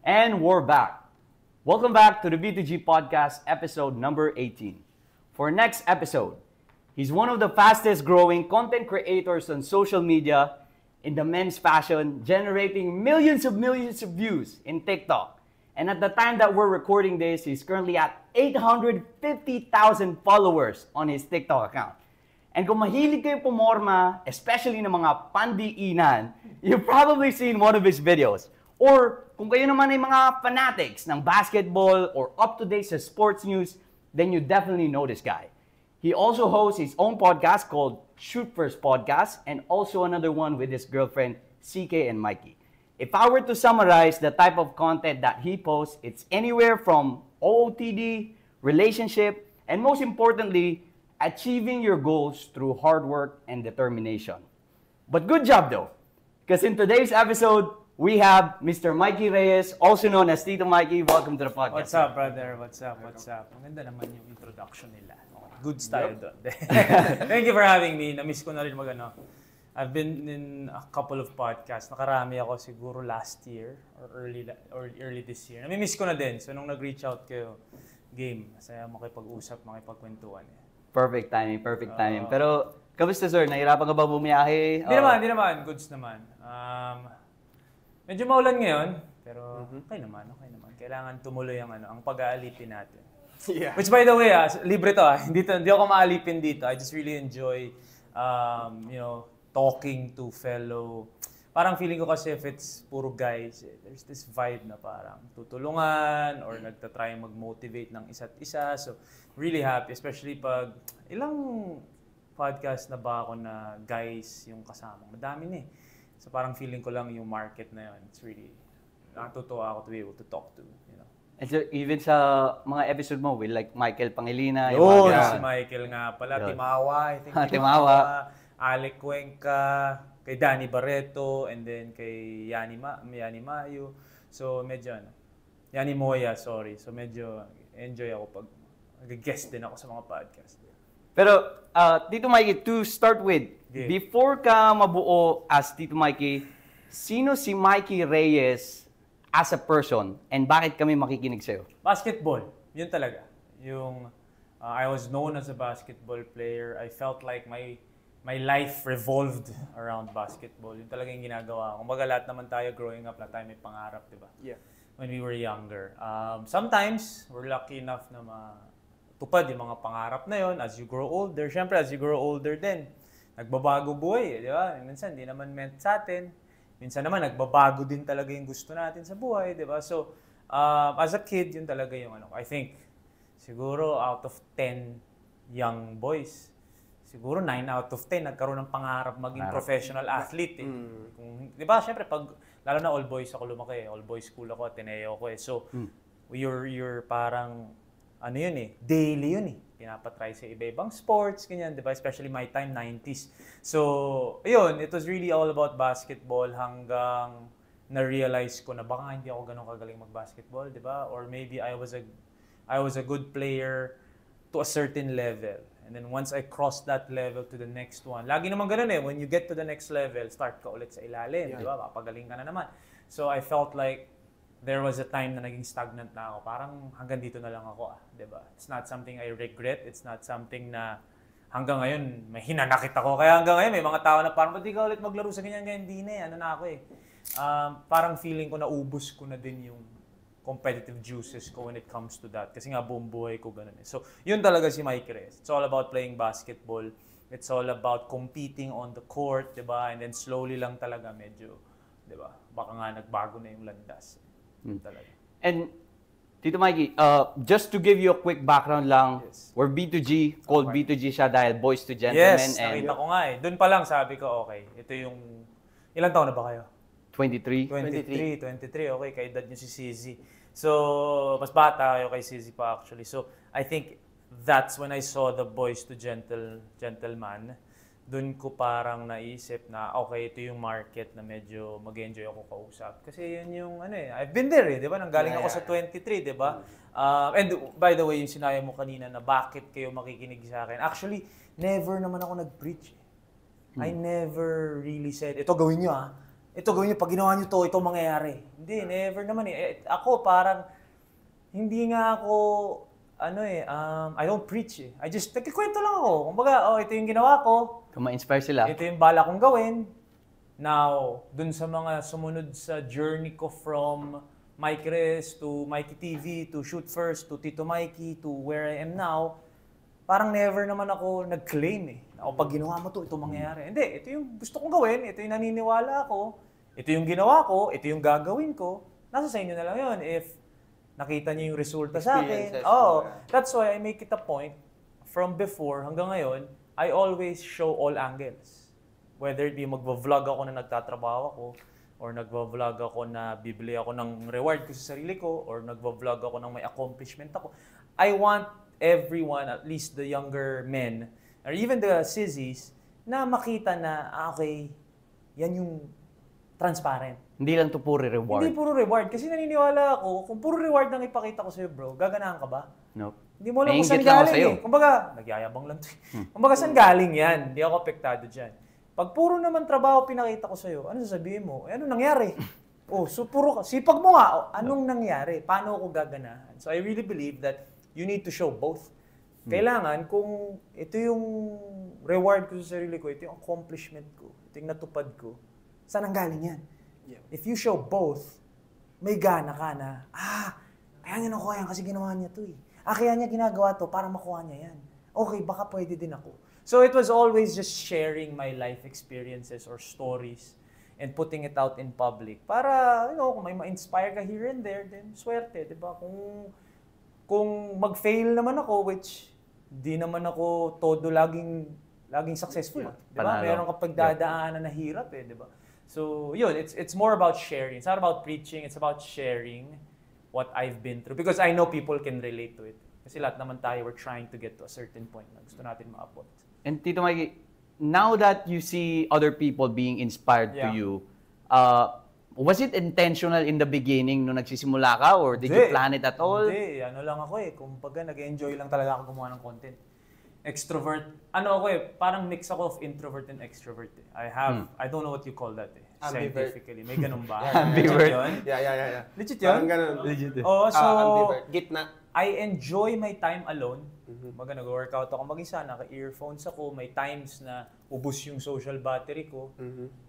And we're back. Welcome back to the B2G Podcast, episode number 18. For next episode, he's one of the fastest growing content creators on social media in the men's fashion, generating millions of views in TikTok. And at the time that we're recording this, he's currently at 850,000 followers on his TikTok account. And kung mahilig kayo pumorma, especially ng mga pandiinan, you've probably seen one of his videos. Or kung kayo naman ay mga fanatics ng basketball or up-to-date sa sports news, then you definitely know this guy. He also hosts his own podcast called Shoot First Podcast and also another one with his girlfriend, CK and Mikey. If I were to summarize the type of content that he posts, it's anywhere from OOTD, relationship, and most importantly, achieving your goals through hard work and determination. But good job though, because in today's episode, we have Mr. Mikey Reyes, also known as Tito Mikey. Welcome to the podcast. What's up, brother? What's up? Ang ganda naman yung introduction nila. Good style doon. Thank you for having me. Na-miss ko na rin I've been in a couple of podcasts. Nakarami ako siguro last year or early this year. Nami-miss ko na din. So nung nag-reach out kayo, game. Masaya makipag-usap, makipagkwentuhan. Perfect timing. Pero, kamusta sir? Nahirapan ka ba bumiyahe? Hindi naman. Goods naman. Medyo maulan ngayon, pero okay naman. Kailangan tumuloy ang pag-aalipin natin. Yeah. Which by the way, libre to hindi ako maalipin dito. I just really enjoy talking to fellow. Parang feeling ko kasi if it's puro guys, there's this vibe na parang tutulungan or nagtatry mag-motivate ng isa't isa. So, really happy, especially pag ilang podcast na ba ako na guys yung kasama. Madami na eh. So parang feeling ko lang yung market na yun. It's really, natutuwa ako to be able to talk to, you know. And so, even sa mga episode mo with like Michael Pangilinan. Si Michael nga pala. Yun. Timawa, I think. Timawa. Alec Cuenca, kay Danny Barreto, and then kay Yani Mayo. So medyo Yani Moya, sorry. So medyo enjoy ako pag nag-guest din ako sa mga podcast. Pero, Tito Mikey, to start with, before ka mabuo as Tito Mikey, sino si Mikey Reyes as a person and bakit kami makikinig sa'yo? Basketball. Yun talaga. I was known as a basketball player. I felt like my life revolved around basketball. Yun talaga yung ginagawa. Kumbaga lahat naman tayo growing up, lahat tayo may pangarap, di ba? Yeah. When we were younger. Sometimes, we're lucky enough na tupad yung mga pangarap na yon as you grow older. Siyempre, as you grow older din, nagbabago buhay, di ba? Minsan, di naman meant sa atin. Minsan naman, nagbabago din talaga yung gusto natin sa buhay, di ba? So, as a kid, yun talaga yung I think, siguro out of 10 young boys, siguro 9 out of 10 nagkaroon ng pangarap maging professional athlete. Eh. Di ba? Siyempre, lalo na all boys ako lumaki. All boys school ako, Ateneo ako eh. So, you're parang, yun eh, daily yun eh. Pinapatry sa iba-ibang sports, ganyan, di ba? Especially my time, 90s. So, yun, it was really all about basketball hanggang na-realize ko na baka hindi ako ganun kagaling mag-basketball, di ba? Or maybe I was a good player to a certain level. And then once I crossed that level to the next one, lagi naman ganun eh, when you get to the next level, start ka ulit sa ilalim, di ba? Papagaling ka na naman. So, I felt like there was a time na naging stagnant na ako. Parang hanggang dito na lang ako, di ba? It's not something I regret. It's not something na hanggang ngayon, may hinanakit ako. Kaya hanggang ngayon, may mga tao na parang, ba't di ka ulit maglaro sa ganyan, hindi na eh. Ano na ako eh. Parang feeling ko na ubus ko na din yung competitive juices ko when it comes to that. Kasi nga buong buhay ko ganun eh. So, yun talaga si Mikey Reyes. It's all about playing basketball. It's all about competing on the court, di ba? And then slowly lang talaga medyo, di ba? Baka nga nagbago na yung landas. Talaga. And Tito Mikey, just to give you a quick background lang, we're B2G, called B2G siya dahil boys to gentlemen. Yes, nakita ko nga eh. Doon pa lang sabi ko, okay, ito yung, ilang taon na ba kayo? 23. 23, okay, kaedad nyo si CZ. So, mas bata kayo kay CZ pa actually. So, I think that's when I saw the boys to gentleman. Doon ko parang naisip na, okay, ito yung market na medyo mag-enjoy ako kausap. Kasi yun yung, I've been there di ba? Nanggaling ako sa 23, di ba? And by the way, yung sinaya mo kanina na bakit kayo makikinig sa akin. Actually, never naman ako nag-preach. I never really said, ito gawin nyo ito gawin nyo, pag ginawa nyo to, ito mangyayari. Hindi, never naman eh. Ako parang, hindi nga ako, I don't preach eh. I just, nagkikwento lang ako. Kumbaga, ito yung ginawa ko. Kung ma-inspire sila. Ito yung bala kong gawin. Now, dun sa mga sumunod sa journey ko from Mike Reyes to Mikey TV to Shoot First to Tito Mikey to where I am now, parang never naman ako nag-claim eh. Pag ginawa mo to, ito mangyayari. Hindi, ito yung gusto kong gawin, ito yung naniniwala ako, ito yung ginawa ko, ito yung gagawin ko. Nasa sa inyo na lang yun. If nakita niyo yung resulta sa akin. That's why I make it a point from before hanggang ngayon, I always show all angles. Whether it be magvo-vlog ako na nagtatrabaho ako, or nagvo-vlog ako na bibili ako ng reward ko sa sarili ko, or nagvo-vlog ako ng may accomplishment ako. I want everyone, at least the younger men, or even the sissies, na makita na, okay, yan yung transparent. Hindi lang to puro reward. Hindi puro reward. Kasi naniniwala ako, kung puro reward lang ipakita ko sa'yo, bro, gaganahan ka ba? Nope. Hindi mo alam kung Naiingit saan lang ako galing sa'yo. eh. Kumbaga, nagyayabang lang to. Kumbaga, saan galing yan? Hindi ako apektado dyan. Pag puro naman trabaho pinakita ko sa'yo, ano sasabihin mo? Ano nangyari? So puro ka. Sipag mo nga. Anong nangyari? Paano ako gaganahan? So I really believe that you need to show both. Kailangan, kung ito yung reward ko sa sarili ko, ito yung accomplishment ko, ito yung natupad ko, saan ang galing yan? Yeah. If you show both, may gana ka na, kaya niya nakuha yan kasi ginawa niya to eh. Kaya niya ginagawa to para makuha niya yan. Okay, baka pwede din ako. So it was always just sharing my life experiences or stories and putting it out in public. Para, kung may ma-inspire ka here and there, then swerte, di ba? Kung mag-fail naman ako, which di naman ako todo laging successful. Di ba? Meron ka pagdadaanan na hirap di ba? So, yun, it's more about sharing. It's not about preaching, it's about sharing what I've been through. Because I know people can relate to it. Kasi lahat naman tayo, we're trying to get to a certain point na gusto natin maabot. And Tito Mikey, now that you see other people being inspired to you, was it intentional in the beginning nung nagsisimula ka or did you plan it at all? Hindi, lang ako kumbaga nag-enjoy lang talaga ako gumawa ng content. Extrovert, ako parang mix ako of introvert and extrovert I don't know what you call that scientifically. May ganun ba? Ambivert. Yeah. Legit yun? Parang ganun. Legit. So, ambivert. Gitna. I enjoy my time alone. Kumbaga nag-workout ako mag-isa, naka-earphones ako, may times na ubos yung social battery ko.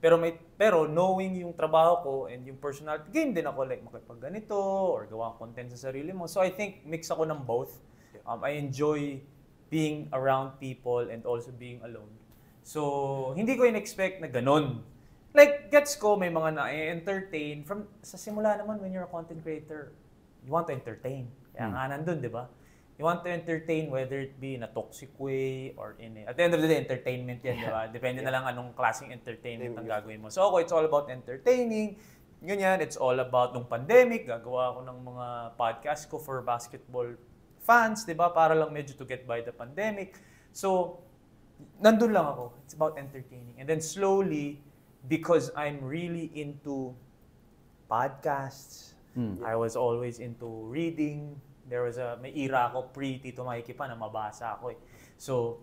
Pero knowing yung trabaho ko and yung personality, game din ako like makipag ganito or gawa content sa sarili mo. So I think mix ako ng both. I enjoy being around people and also being alone. So hindi ko in-expect na ganun. Like gets ko may mga na-entertain sa simula naman when you're a content creator, you want to entertain. Kaya nga nandun, di ba? You want to entertain whether it be in a toxic way or at the end of the day, entertainment yan, di ba? Depende na lang anong klaseng entertainment ang gagawin mo. So ako, it's all about entertaining. Ganyan, it's all about nung pandemic. Gagawa ako ng mga podcast ko for basketball fans, di ba? Para lang medyo to get by the pandemic. So, nandun lang ako. It's about entertaining. And then slowly, because I'm really into podcasts, I was always into reading. There was may era ako pre-Tito Mikey pa na mabasa ako So,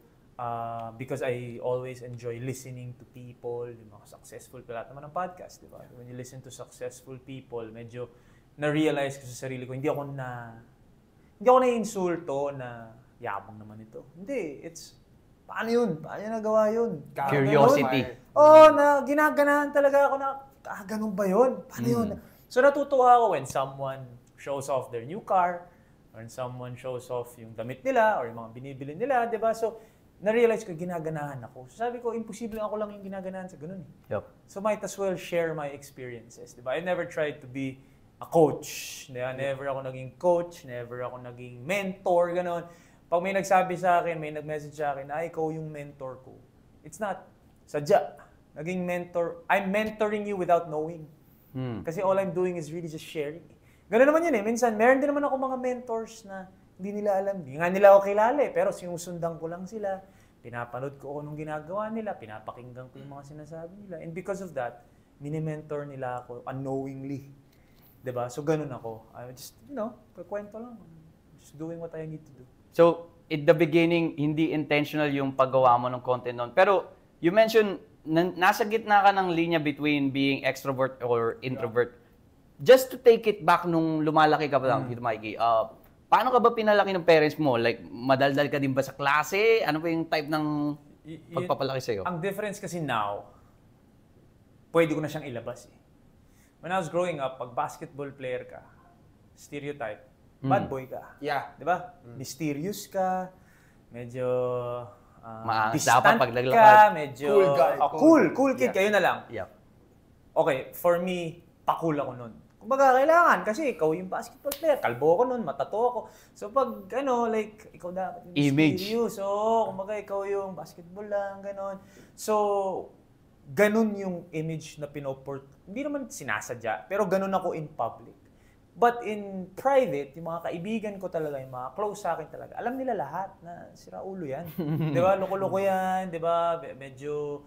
because I always enjoy listening to people, yung mga successful, lahat naman ng podcast, di ba? When you listen to successful people, medyo na-realize ko sa sarili ko, hindi ako na-insulto na yabang naman ito. Hindi, it's, paano yun? Paano yun nagawa yun? Curiosity. Na ginaganahan talaga ako na, ganun ba yun? Paano yun? So natutuwa ako when someone shows off their new car, or when someone shows off yung damit nila, or yung mga binibili nila, di ba? So, na-realize ko, ginaganahan ako. So sabi ko, imposible ako lang yung ginaganahan sa ganun Yep. So might as well share my experiences, di ba? I never tried to be a coach. Diba? Never ako naging coach, never ako naging mentor, ganun. Pag may nagsabi sa akin, may nag-message sa akin, ikaw yung mentor ko. It's not. Sadya. Naging mentor. I'm mentoring you without knowing. Kasi all I'm doing is really just sharing. Ganun naman yun Minsan, meron din naman ako mga mentors na hindi nila alam. Hindi nga nila ako kilala pero sinusundan ko lang sila. Pinapanood ko anong ginagawa nila. Pinapakinggan ko yung mga sinasabi nila. And because of that, mini-mentor nila ako unknowingly. Diba? So, ganun ako. I just, kakwento lang. Just doing what I need to do. So, at the beginning, hindi intentional yung paggawa mo ng content noon. Pero, you mentioned nasa gitna ka ng linya between being extrovert or introvert. Just to take it back nung lumalaki ka pa lang, Tito Mikey, paano ka ba pinalaki ng parents mo? Like, madaldal ka din ba sa klase? Ano ba yung type ng pagpapalaki sa'yo? Ang difference kasi now, pwede ko na siyang ilabas eh. When I was growing up, pag basketball player ka, stereotype, bad boy ka. Yeah. Di ba? Mysterious ka, medyo Maangas distant dapat pag naglakad. ka, medyo Cool guy. cool kid, Yeah. kayo na lang. Yep. Okay, for me, pakul ako nun. Kumbaga, kailangan kasi ikaw yung basketball player. Kalbo ako nun, matato ako. So pag, like, ikaw dapat yung Image. mysterious. So, kumbaga, ikaw yung basketball lang, ganon. So, ganon yung image na pinoport. Hindi naman sinasadya, pero ganon ako in public. But in private, yung mga kaibigan ko talaga, yung mga close sa akin talaga, alam nila lahat na sira ulo yan. Di ba? Loko-loko yan, di ba? Medyo,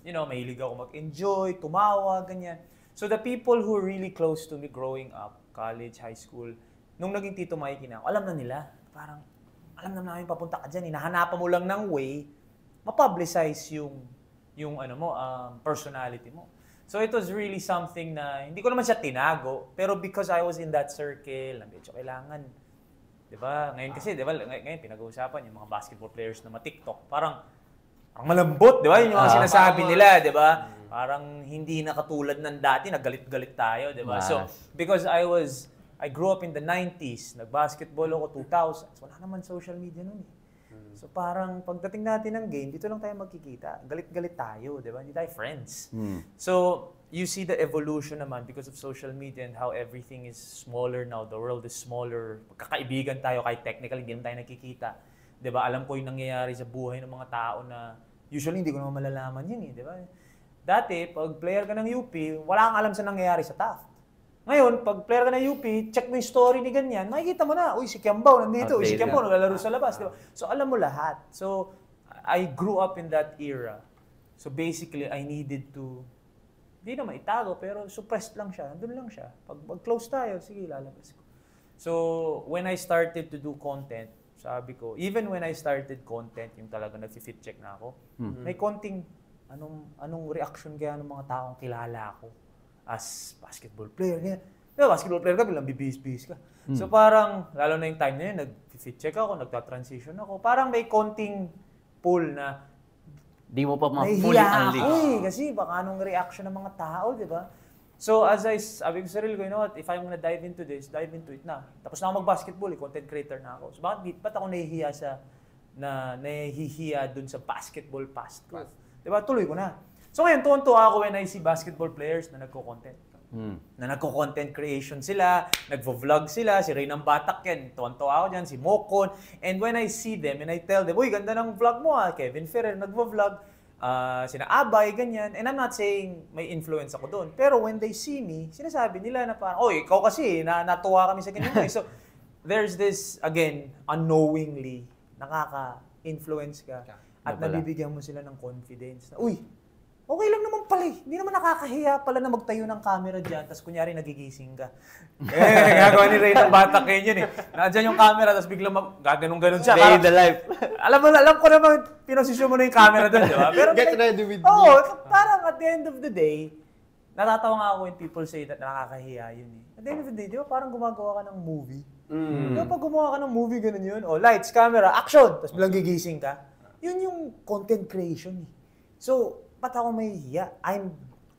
mahilig ako mag-enjoy, tumawa, ganyan. So the people who are really close to me growing up, college, high school, nung naging Tito Mikey na ako, alam na nila. Parang, alam na namin papunta ka dyan. Hinahanapan mo lang ng way, ma-publicize yung personality mo. So it was really something na, hindi ko naman siya tinago, pero because I was in that circle, na medyo kailangan, di ba? Ngayon kasi, di ba, ngayon pinag-uusapan yung mga basketball players na ma-TikTok, parang malambot, di ba? Yun yung mga sinasabi nila, di ba? Parang hindi na katulad ng dati, naggalit-galit tayo, di ba? So, because I grew up in the 90s, nag-basketball ako 2000s, wala naman social media nun eh. So parang pagdating natin ng game, dito lang tayo magkikita. Galit-galit tayo, di ba? Hindi tayo friends. So you see the evolution naman because of social media and how everything is smaller now. The world is smaller. Kakaibigan tayo kahit technically hindi tayo nakikita. Di ba? Alam ko yung nangyayari sa buhay ng mga tao na usually hindi ko naman malalaman yun eh. Di ba? Dati, pag player ka ng UP, wala kang alam sa nangyayari sa Taft. Ngayon, pag player ka ng UP, check mo yung story ni ganyan, makikita mo na, uy, si Kiambao nandito, uy, si Kiambao naglalaro sa labas, di ba? So, alam mo lahat. So, I grew up in that era. So, basically, I needed to, hindi naman itago, pero suppressed lang siya. Nandun lang siya. Pag close tayo, sige, lalabas ko. So, when I started to do content, sabi ko, even when I started content, yung talaga nag-fit check na ako, may konting, anong reaction kaya ng mga taong kilala ako as basketball player. Diba, basketball player ka, bilang bibis-bis ka. So parang, lalo na yung time na yun, nag-fit check ako, nagta-transition ako. Parang may konting pull na Di mo pa ma-fully unleash. ako kasi baka anong reaction ng mga tao, di ba? So as sabi ko sa sarili ko, you know what, if I'm gonna dive into this, dive into it na. Tapos na ako mag-basketball, content creator na ako. So ba't ako nahihiya dun sa basketball past ko? Di ba? Tuloy ko na. So ngayon, tuwan-tuwa ako when I see basketball players na nagko-content. Na nagko-content creation sila, nagvo-vlog sila, si Raynam Batak yan, tuwan-tuwa ako dyan, si Mokon. And when I see them and I tell them, uy, ganda ng vlog mo Kevin Ferrer, nagvo-vlog, sina Abay, ganyan. And I'm not saying may influence ako doon. Pero when they see me, sinasabi nila na parang, oy, ikaw kasi, natuwa kami sa ganyan. So there's this, again, unknowingly, nakaka-influence ka. At nabibigyan mo sila ng confidence na, uy, okay lang naman pala eh. Hindi naman nakakahiya pala na magtayo ng camera dyan, tapos kunyari nagigising ka. Gagawa ni Ray ng Batak yun eh. Nandiyan yung camera, tapos biglang gaganong-ganon siya. Day in the life. alam ko naman, pinosisyon mo na yung camera doon, di ba? Pero Get ready with me. Parang at the end of the day, natatawa nga ako when people say that nakakahiya yun eh. At the end of the day, di ba parang gumagawa ka ng movie? Di ba pag gumawa ka ng movie, ganun yun? Lights, camera, action! Tapos biglang gigising ka. Yun yung content creation eh. So, ba't ako mahihiya?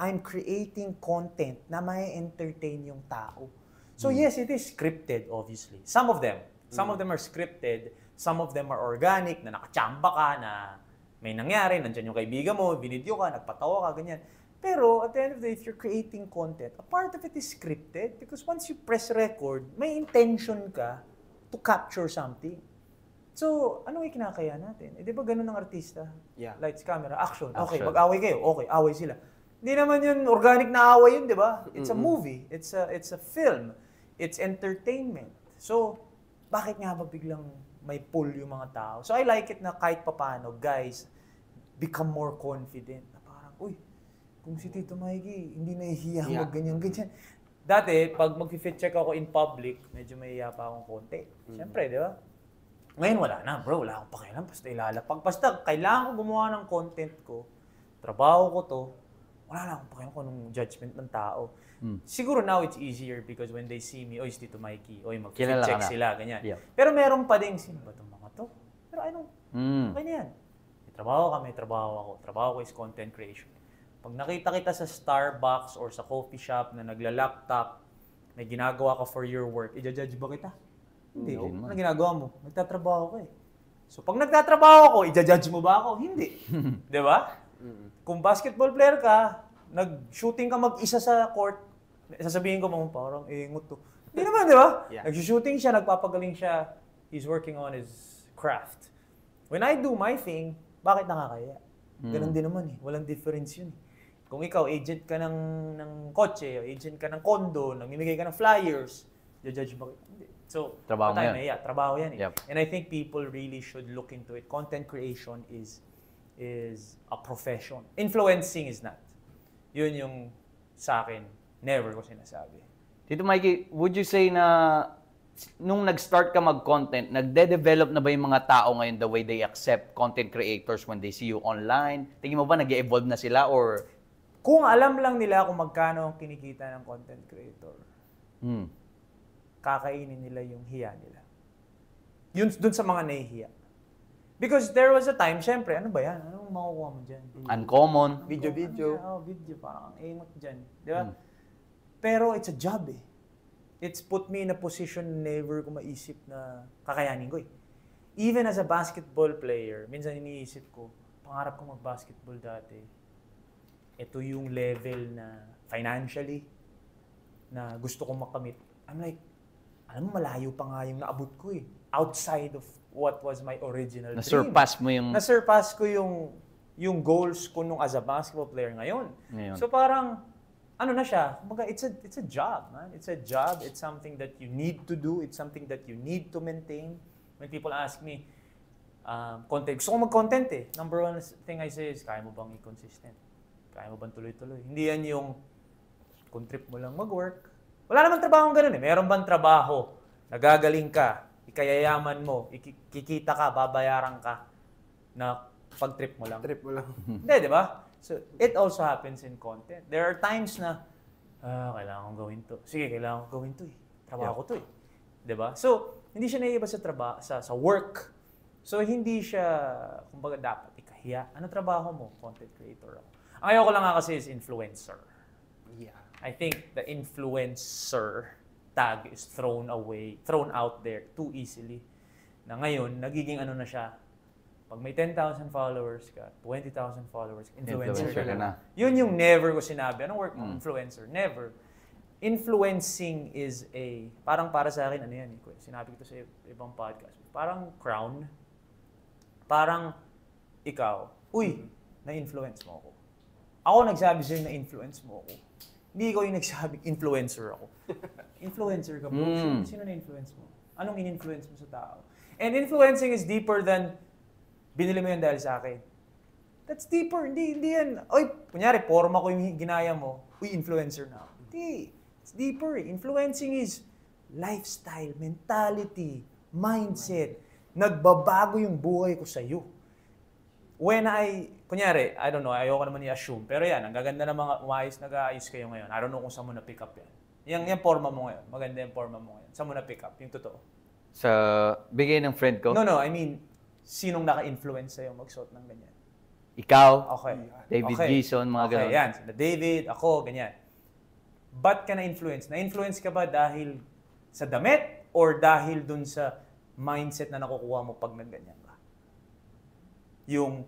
I'm creating content na may entertain yung tao. So yes, it is scripted, obviously. Some of them are scripted. Some of them are organic, na nakachamba ka, na may nangyari, nandyan yung kaibigan mo, binidyo ka, nagpatawa ka, ganyan. Pero at the end of the day, if you're creating content, a part of it is scripted because once you press record, may intention ka to capture something. So, ano yung kinakaya natin? Di ba ganun ng artista? Yeah. Lights, camera, action. Okay, mag-away kayo. Okay, away sila. Hindi naman yun organic na away yun, di ba? It's a movie. It's a film. It's entertainment. So, bakit nga ba biglang may pull yung mga tao? So, I like it na kahit papano, guys, become more confident. Na parang, uy, kung si Tito Mikey, hindi nahihiya mag-ganyan-ganyan. Dati, pag mag-fit check ako in public, medyo mahihiya pa akong konti. Siyempre, di ba? Ngayon wala na, bro. Wala akong pakialam. Basta ilalapag. Basta kailangan ko gumawa ng content ko. trabaho ko to, wala lang akong pakialam kung anong judgment ng tao. Siguro now it's easier because when they see me, si Tito Mikey, Kilala mag-check ka na. sila, ganyan. Yeah. Pero meron pa ding, sino ba itong mga to? Pero I don't, okay na yan. May trabaho ako. Trabaho ko is content creation. Pag nakita kita sa Starbucks or sa coffee shop na nagla-laptop, may ginagawa ka for your work, i-judge ba kita? Hindi. Ano ginagawa mo? Nagtatrabaho ko eh. So pag nagtatrabaho ako, i-judge mo ba ako? Hindi. Di ba? Kung basketball player ka, nag-shooting ka mag-isa sa court, sasabihin ko mo, parang ingot to. Hindi naman, di ba? Yeah. Nag-shooting siya, nagpapagaling siya, he's working on his craft. When I do my thing, bakit nakakaya? Ganun din naman eh. Walang difference yun eh. Kung ikaw, agent ka ng kotse, agent ka ng condo, namimigay ka ng flyers, judge ba? Hindi. So, Trabaho mo yan. Trabaho yan eh. Yep. And I think people really should look into it. Content creation is a profession. Influencing is not. Yun yung sa akin, never ko sinasabi. Tito Mikey, would you say na nung nag-start ka mag-content, nagde-develop na ba yung mga tao ngayon the way they accept content creators when they see you online? Tingin mo ba nag-evolve na sila or... Kung alam lang nila kung magkano ang kinikita ng content creator, kakainin nila yung hiya nila. Yun dun sa mga nahihiya. Because there was a time, syempre, ano ba yan? Anong makukuha mo dyan? Uncommon. Video. Video, parang ingot dyan. Di ba? Pero it's a job eh. It's put me in a position never ko maisip na kakayanin ko eh. Even as a basketball player, minsan iniisip ko, pangarap ko mag-basketball dati. Ito yung level na financially na gusto kong makamit. I'm like, alam mo, malayo pa nga yung naabot ko eh. Outside of what was my original dream. Na-surpass mo yung... Na-surpass ko yung goals ko nung as a basketball player ngayon. So parang, ano na siya, it's a job, man. It's a job. It's something that you need to do. It's something that you need to maintain. When people ask me, content, gusto ko mag-content eh. Number one thing I say is, kaya mo bang i-consistent? Kaya mo bang tuloy-tuloy? Hindi yan yung, kung trip mo lang mag-work. Wala naman trabaho ganun eh. Meron bang trabaho? Nagagaling ka, ikayayaman mo, kikita ka, babayaran ka, na pag-trip mo lang. Trip mo lang. Hindi, di ba? So, it also happens in content. There are times na, kailangan kong gawin to. Sige, kailangan kong gawin to eh. Trabaho ko to eh. Di ba? So, hindi siya naiiba sa trabaho, sa work. So, hindi siya, kumbaga dapat ikahiya. Ano trabaho mo? Content creator ako. Ang ayoko lang nga kasi is influencer. Yeah. I think the influencer tag is thrown out there too easily. Na ngayon, nagiging ano na siya, pag may 10,000 followers ka, 20,000 followers, influencer ka na. Yun yung never ko sinabi. Anong work mo? Influencer. Never. Influencing is parang para sa akin, ano yan, sinabi ko to sa ibang podcast. Parang crown. Parang ikaw, na-influence mo ako. Ako nagsabi sa'yo na-influence mo ako. Hindi ko yung nagsabi, influencer ako. Influencer ka, bro. Sino na-influence mo? Anong in-influence mo sa tao? And influencing is deeper than binili mo yan dahil sa akin. That's deeper. Hindi yan. Kunyari, forma ko yung ginaya mo. Influencer na ako. Hindi. It's deeper. Influencing is lifestyle, mentality, mindset. Nagbabago yung buhay ko sa'yo. Kunyari, I don't know, ayoko naman i-assume. Pero yan, ang gaganda ng mga nag-aayos kayo ngayon. I don't know kung saan mo na-pick up yan. Yung forma mo ngayon. Maganda yung forma mo ngayon. Saan mo na-pick up? Yung totoo. Sa bigay ng friend ko? No, I mean, sinong naka-influence sa'yo magsuot ng ganyan? Ikaw, Okay. David Gison, mga ganun. Okay, yan. Sila David, ako, ganyan. Ba't ka na-influence? Na-influence ka ba dahil sa damit or dahil dun sa mindset na nakukuha mo pag nagganyan ka? Yung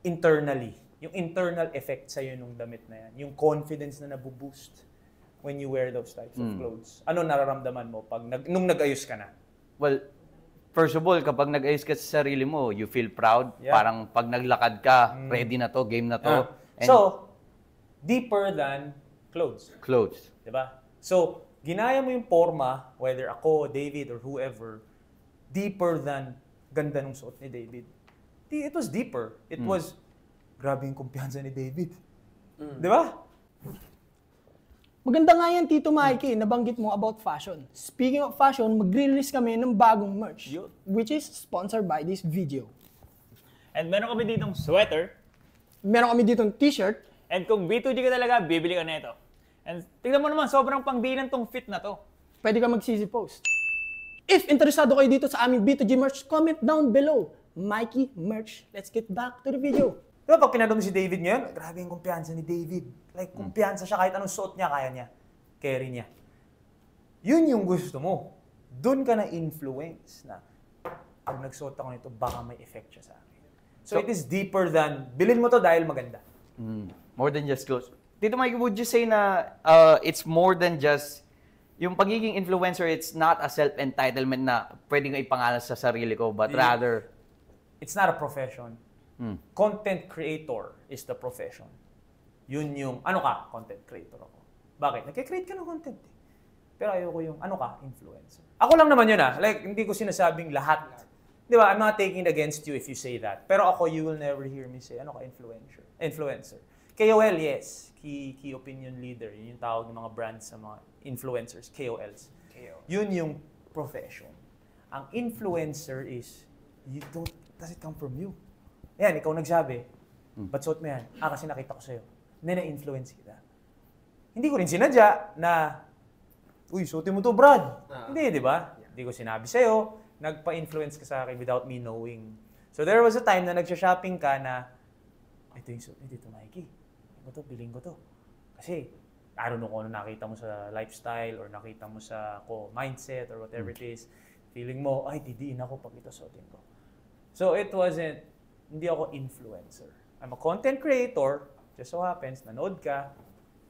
internal effect sa'yo nung damit na yan. Yung confidence na nabuboost when you wear those types of clothes. Ano nararamdaman mo nung nag-ayos ka na? Well, first of all, kapag nag-ayos ka sa sarili mo, you feel proud. Yeah. Parang pag naglakad ka, ready na to, game na to. And So, deeper than clothes. clothes. Diba? So, ginaya mo yung forma, whether ako, David, or whoever, deeper than ganda nung suot ni David. It was deeper. It was, grabe yung kumpiyansa ni David. Diba? Maganda nga yan, Tito Mikey, nabanggit mo about fashion. Speaking of fashion, mag-release kami ng bagong merch, which is sponsored by this video. And meron kami ditong sweater. Meron kami dito ng t-shirt. And kung B2G ka talaga, bibili ka na ito. And tignan mo naman, sobrang pangbilan tong fit na to. Pwede ka mag-CC post. If interesado kayo dito sa aming B2G merch, comment down below. Mikey Merch. Let's get back to the video. Diba pag pinanood mo si David ngayon, grabe yung kumpiyansa ni David. Like, kumpiyansa siya kahit anong suot niya, kaya niya. Carry niya. Yun yung gusto mo. Doon ka na-influence na pag nagsuot ako nito, baka may effect siya sa akin. So it is deeper than, bilhin mo to dahil maganda. More than just clothes. Tito Mike, would you say na it's more than just, yung pagiging influencer, it's not a self-entitlement na pwede nga ipangalan sa sarili ko, but rather... It's not a profession. Content creator is the profession. Yun yung, ano ka? Content creator ako. Bakit? Nagkikreate ka ng content eh. Pero ayoko yung, ano ka? Influencer. Ako lang naman yun Like, hindi ko sinasabing lahat. Di ba? I'm not taking it against you if you say that. Pero ako, you will never hear me say, ano ka? Influencer. KOL, yes. Key opinion leader. Yun yung tawag ng mga brands sa mga influencers. KOLs. Yun yung profession. Ang influencer is, does it come from you? Yan, ikaw nagsabi. Ba't suot mo yan? Kasi nakita ko sa'yo. Na-influence kita. Hindi ko rin sinadya na, uy, suotin mo to, Brad. Hindi, di ba? Hindi ko sinabi sa'yo. Nagpa-influence ka sa akin without me knowing. So there was a time na nagsha-shopping ka na, ito yung suot, ito Mikey. Biling ko to. Kasi, I don't know kung ano nakita mo sa lifestyle or nakita mo sa mindset or whatever it is. Feeling mo, ay, didiin ako pag ito suotin ko. So it wasn't, hindi ako influencer. I'm a content creator, just so happens, nanood ka,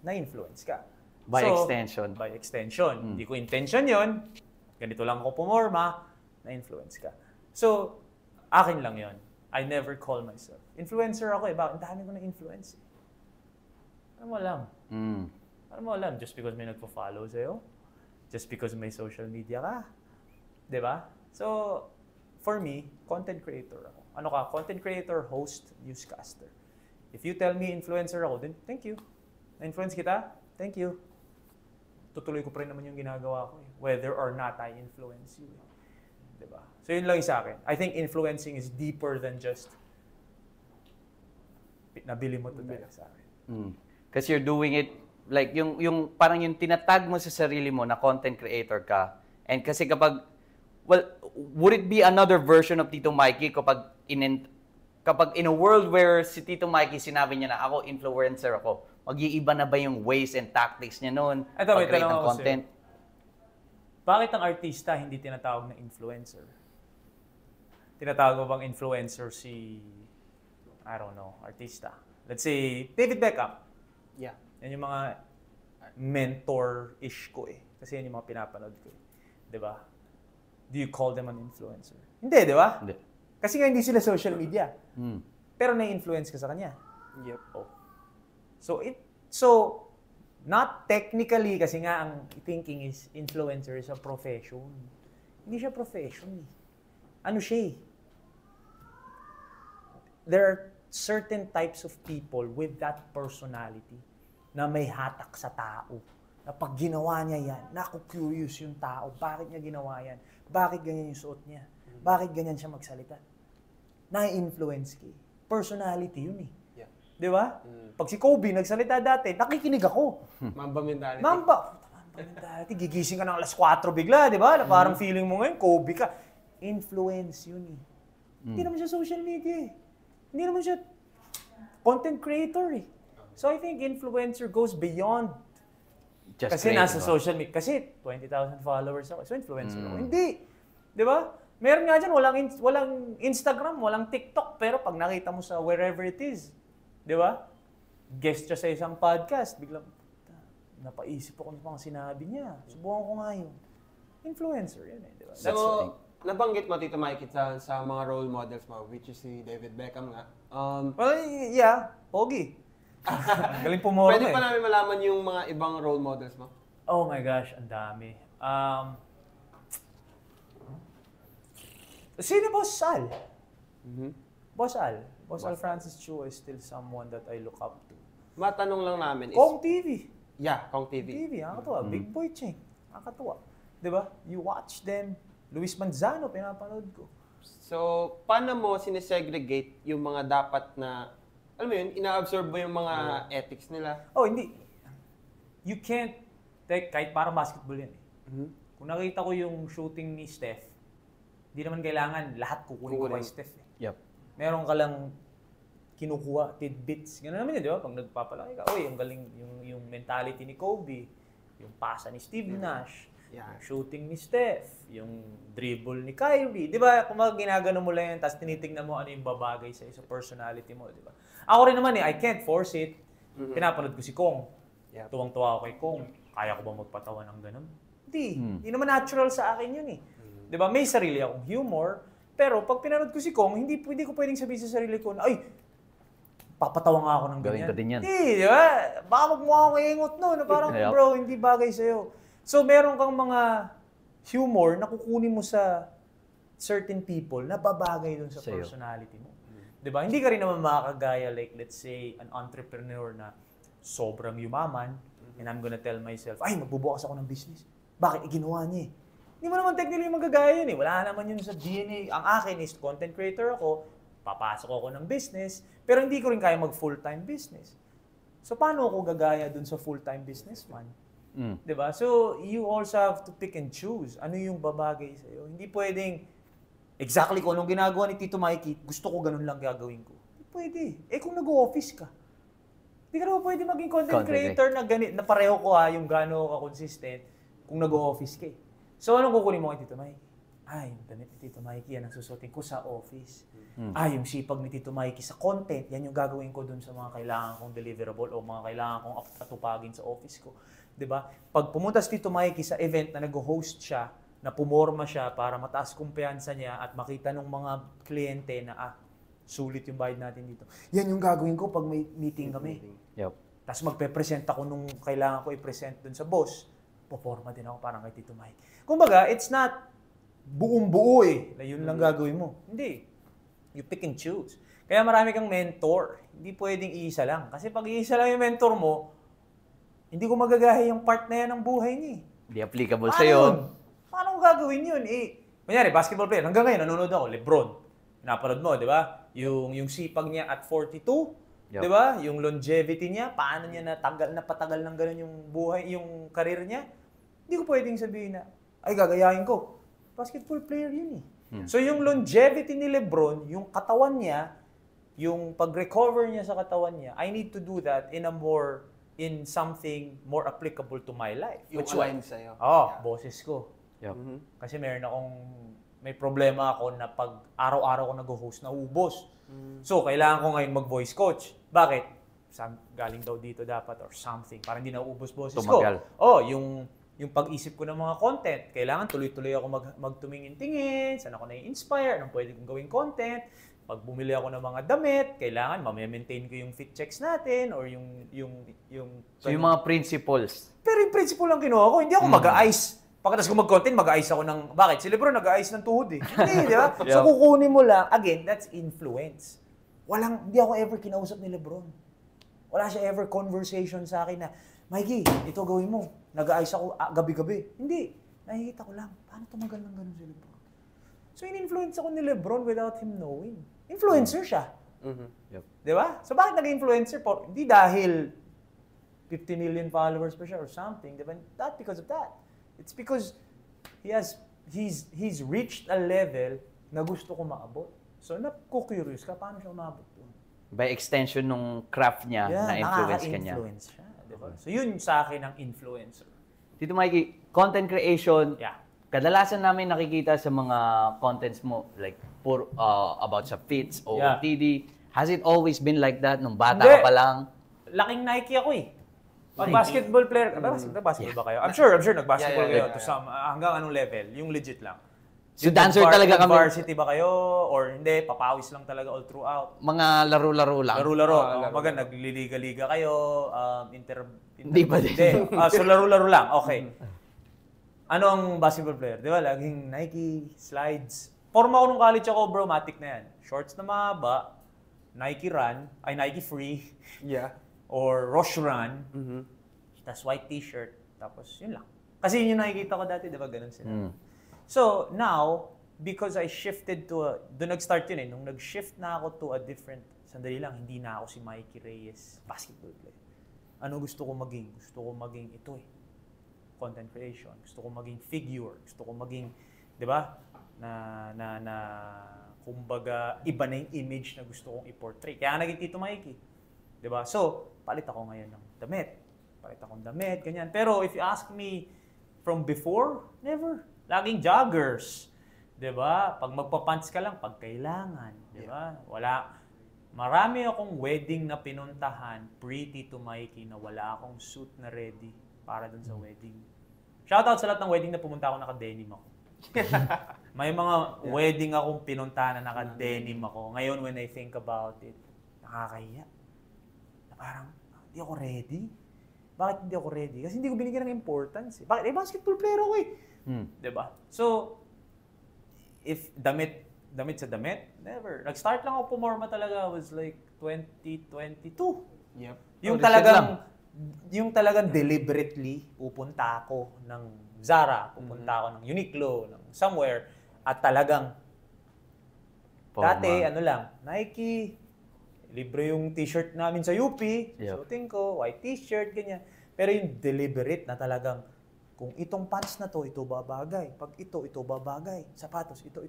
na-influence ka. By extension. By extension. Hindi ko intention yon. Ganito lang ako pumorma, na-influence ka. So, akin lang yon. I never call myself. Influencer ako eh. Bakit? Ang dami ko na-influence eh. Ano mo alam? Ano mo alam? Just because may nagpo-follow sa'yo? Just because may social media ka? Diba? So, for me, content creator ako. Ano ka? Content creator, host, newscaster. If you tell me influencer ako, then thank you. Na-influence kita? Thank you. Tutuloy ko pa rin naman yung ginagawa ko eh. Whether or not I influence you. Diba? So yun lang yung sa akin. I think influencing is deeper than just nabili mo to dahil sa akin. Because you're doing it, like yung parang yung tinatag mo sa sarili mo na content creator ka. And kasi kapag, well, would it be another version of Tito Mikey kapag in a world where si Tito Mikey sinabi niya na ako influencer ako, mag-iiba na ba yung ways and tactics niya noon pag-create ng content? Bakit ang artista hindi tinatawag na influencer? Tinatawag mo bang influencer si, I don't know, artista? Let's say, David Beckham. Yeah. Yan yung mga mentor-ish ko eh. Kasi yan yung mga pinapanood ko eh. Diba? Do you call them an influencer? Hindi, di ba? Hindi. Kasi nga hindi sila social media. Pero na-influence ka sa kanya. Yep. Oh. So, not technically, kasi nga ang thinking is influencer is a profession. Hindi siya profession eh. Ano siya eh? There are certain types of people with that personality na may hatak sa tao. Na pag ginawa niya yan, naku-curious yung tao. Bakit niya ginawa yan? Bakit ganyan yung suot niya? Bakit ganyan siya magsalita? Na-influence ka. Personality yun eh. Yeah. Di ba? Pag si Kobe nagsalita dati, nakikinig ako. Mamba mentality. Mamba mentality. Gigising ka ng alas 4 bigla, di ba? Parang feeling mo ngayon, Kobe ka. Influence yun eh. Hindi naman siya social media eh. Hindi naman siya content creator eh. So I think influencer goes beyond Just kasi creating nasa one. social media. Kasi 20,000 followers ako. So influencer ako. Hindi. Di ba? Meron nga dyan, walang Instagram, walang TikTok. Pero pag nakita mo sa wherever it is, di ba? Guest siya sa isang podcast. Biglang, napaisip ako ng mga sinabi niya. Subukan ko nga yun. Influencer yun eh. Di ba? That's the thing. So, nabanggit mo, Tito Mikey, sa mga role models mo, which is si David Beckham nga. Well, yeah. Pogi. Galing pumorma Pwede pa eh. namin malaman yung mga ibang role models mo? Oh my gosh, ang dami. Sino Boss Al? Boss Al. Boss Al Francis Chu is still someone that I look up to. Matanong lang namin is... Kong TV. Yeah, Kong TV. TV, nakakatuwa. Big Boy Cheng. Nakakatuwa. Diba? You watch them. Luis Manzano, pinapanood ko. So, paano mo sinesegregate yung mga dapat na alam mo yun, ina-absorb mo yung mga ethics nila. Oh, hindi. You can't, kahit parang basketball yan eh. Kung nakita ko yung shooting ni Steph, hindi naman kailangan lahat kukunin ko kay Steph eh. Yep. Meron ka lang kinukuha, tidbits. Gano'n naman yun, di ba? Pag nagpapalaki ka, yung galing, yung mentality ni Kobe, yung pasa ni Steve Nash, yung shooting ni Steph, yung dribble ni Kyrie. Di ba? Kung ginagano mo lang yan, tapos tinitignan mo ano yung babagay sa personality mo, di ba? Ako rin naman I can't force it. Pinapanood ko si Kong. Tuwang-tuwa ako kay Kong. Kaya ko ba magpatawa ng ganun? Hindi naman natural sa akin yun eh. Di ba? May sarili akong humor, pero pag pinanood ko si Kong, hindi ko pwedeng sabihin sa sarili ko na, ay, papatawa nga ako ng ganyan. Gawin ko din yan. Hindi, di ba? Baka magmukha akong ingot no, na parang, bro, hindi bagay sa'yo. So, meron kang mga humor na kukunin mo sa certain people na babagay dun sa personality mo. Di ba? Hindi ka rin naman makakagaya, like, let's say, an entrepreneur na sobrang yumaman, and I'm gonna tell myself, ay, magbubukas ako ng business. Bakit? Ginawa niya eh. Hindi mo naman technically magagaya yun eh. Wala naman yun sa DNA. Ang akin is content creator ako, papasok ako ng business, pero hindi ko rin kaya mag full-time business. So, paano ako gagaya dun sa full-time businessman? Diba? So, you also have to pick and choose. Ano yung babagay sa'yo? Hindi pwedeng, exactly kung anong ginagawa ni Tito Mikey, gusto ko ganun lang gagawin ko. Hindi pwede. Eh, kung nag-office ka, hindi ka naman pwede maging content creator na pareho ko yung gano'n ka-consistent kung nag-office ka eh. So, anong kukunin mo kay Tito Mikey? Yung damit ni Tito Mikey, yan ang susutin ko sa office. Yung sipag ni Tito Mikey sa content, yan yung gagawin ko dun sa mga kailangan kong deliverable o mga kailangan kong atupagin sa office ko. 'Di ba? Pag pumunta si Tito Mikey sa event na nag-host siya, na pumorma siya para mataas kumpiyansa niya at makita ng mga kliyente na sulit yung bayad natin dito. Yan yung gagawin ko pag may meeting kami. Yep. Tapos magpe-present ako nung kailangan ko i-present dun sa boss. Poporma din ako parang kay Tito Mikey. Kumbaga, it's not buong-buo na yun lang gagawin mo. Hindi. You pick and choose. Kaya marami kang mentor. Hindi pwedeng iisa lang. Kasi pag iisa lang yung mentor mo, hindi ko magagaya yung part na yan ng buhay niya. Hindi applicable sa'yo. Paano ko gagawin yun? Kunyari, basketball player. Hanggang ngayon, nanonood ako. LeBron. Napanood mo, di ba? Yung sipag niya at 42. Di ba? Yung longevity niya. Paano niya napatagal ng ganun yung buhay, yung career niya. Hindi ko pwedeng sabihin na, ay, gagayahin ko. Basketball player yun eh. So yung longevity ni LeBron, yung katawan niya, yung pag-recover niya sa katawan niya, I need to do that in something more applicable to my life. Yung align sa'yo. Boses ko. Yep. Kasi may problema ako na pag araw-araw ko nag-host na ubos. So, kailangan ko ngayon mag-voice coach. Bakit? Galing daw dito dapat or something. Para hindi na ubos boses Tumagal. ko. Yung pag-isip ko ng mga content, kailangan tuloy-tuloy ako magtumingin-tingin, saan ako na-inspire, anong pwede kong gawing content. Pag bumili ako ng mga damit, kailangan ma-maintain ko yung fit checks natin or yung So yung mga principles. Pero yung principle lang kinuha ko, hindi ako mag-a-ice. Pagkatapos ko mag-content, mag-a-ice ako ng, bakit? Si Lebron nag-a-ice ng tuhod eh. Hindi, di ba? So kukunin mo lang, again, that's influence. Hindi ako ever kinausap ni Lebron. Wala siya ever conversation sa akin na, Mikey, ito gawin mo. Nag-a-ice ako gabi-gabi. Hindi. Nakikita ko lang, paano tumagal ng ganun si Lebron? So, in-influence ako ni Lebron without him knowing. Influencer siya. Yep. Di ba? So, bakit nag-influencer po? Hindi dahil 50 million followers pa siya or something. Diba? Not because of that. It's because he's reached a level na gusto ko maabot. So, naku-curious ka, paano siya umabot doon? By extension nung craft niya, na-influence ka niya. Nakaka-influence siya. Diba? So, yun sa akin ang influencer. Tito Mikey, content creation, Yeah. kadalasan namin nakikita sa mga contents mo, like about sa fits o OOTD. Has it always been like that nung bata ka pa lang? Laking Nike ako eh. Pag basketball player, basketball ba kayo? I'm sure nag-basketball kayo to some, hanggang anong level? Yung legit lang. So dancer talaga kami. Varsity ba kayo? Or hindi, papawis lang talaga all throughout? Mga laro-laro lang. Laro-laro. Maga, nagliliga-liga kayo, Hindi ba din? So laro-laro lang, okay. Ano ang basketball player? Di ba? Laging Nike, slides. Forma ko nung college ako, bro, matic na yan. Shorts na mahaba, Nike Run, Nike Free. Yeah. Or Roche Run. Tapos white t-shirt. Tapos yun lang. Kasi yun yung nakikita ko dati, di ba? Ganun sila. So, now, because I shifted doon nag-start yun nung nag-shift na ako to sa sandali lang, hindi na ako si Mikey Reyes, basketball player. Ano gusto ko maging? Gusto ko maging ito content creation. Gusto ko maging figure. Gusto ko maging, di ba? Kumbaga, iba na yung image na gusto kong i-portray. Kaya naging Tito Mikey. Di ba? So, palit ako ngayon ng damit. Palit akong damit, ganyan. Pero if you ask me from before, never. Laging joggers. Di ba? Pag magpa-pants ka lang, pag kailangan. Di ba? Wala. Marami akong wedding na pinuntahan pre-Tito Mikey na wala akong suit na ready para dun sa wedding. Shoutout sa lahat ng wedding na pumunta ako, naka-denim ako. May mga wedding akong pinuntahan na naka-denim ako. Ngayon, when I think about it, nakakahiya. Na parang, hindi ako ready. Bakit hindi ako ready? Kasi hindi ko binigyan ng importance. Bakit? Basketball player ako Diba? So, if damit sa damit, never. Nag-start lang ako pumorma talaga was like 2022. Yep. Yung talagang deliberately pupunta ako ng Zara, pupunta ako ng Uniqlo, ng somewhere, at talagang dati, Nike, libre yung t-shirt namin sa UP, suotin ko, white t-shirt, ganyan. Pero yung deliberate na talagang, kung itong pants na to, ito babagay. Pag ito babagay. Sapatos, ito.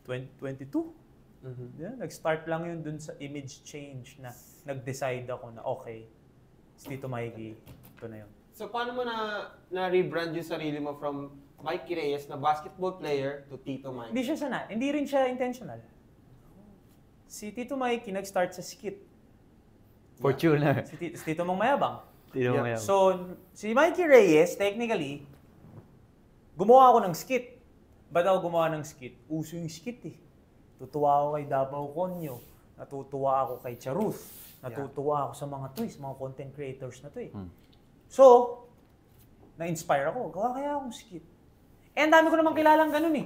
2022. Yeah, nag-start lang yun dun sa image change na nag-decide ako na okay, si Tito Mikey, ito na yun. So, paano mo na-rebrand yung sarili mo from Mikey Reyes na basketball player to Tito Mikey? Hindi rin siya intentional. Si Tito Mikey nag-start sa skit. Fortuner. Si Tito Mong Mayabang. Mayabang. So, si Mikey Reyes, technically, gumawa ako ng skit. Ba't ako gumawa ng skit? Uso yung skit Tutuwa ako kay Davao Conyo. Natutuwa ako kay Charuth. Natutuwa ako sa mga mga content creators na to So, na-inspire ako. Gawa kaya akong skit. And dami ko namang kilalang ganun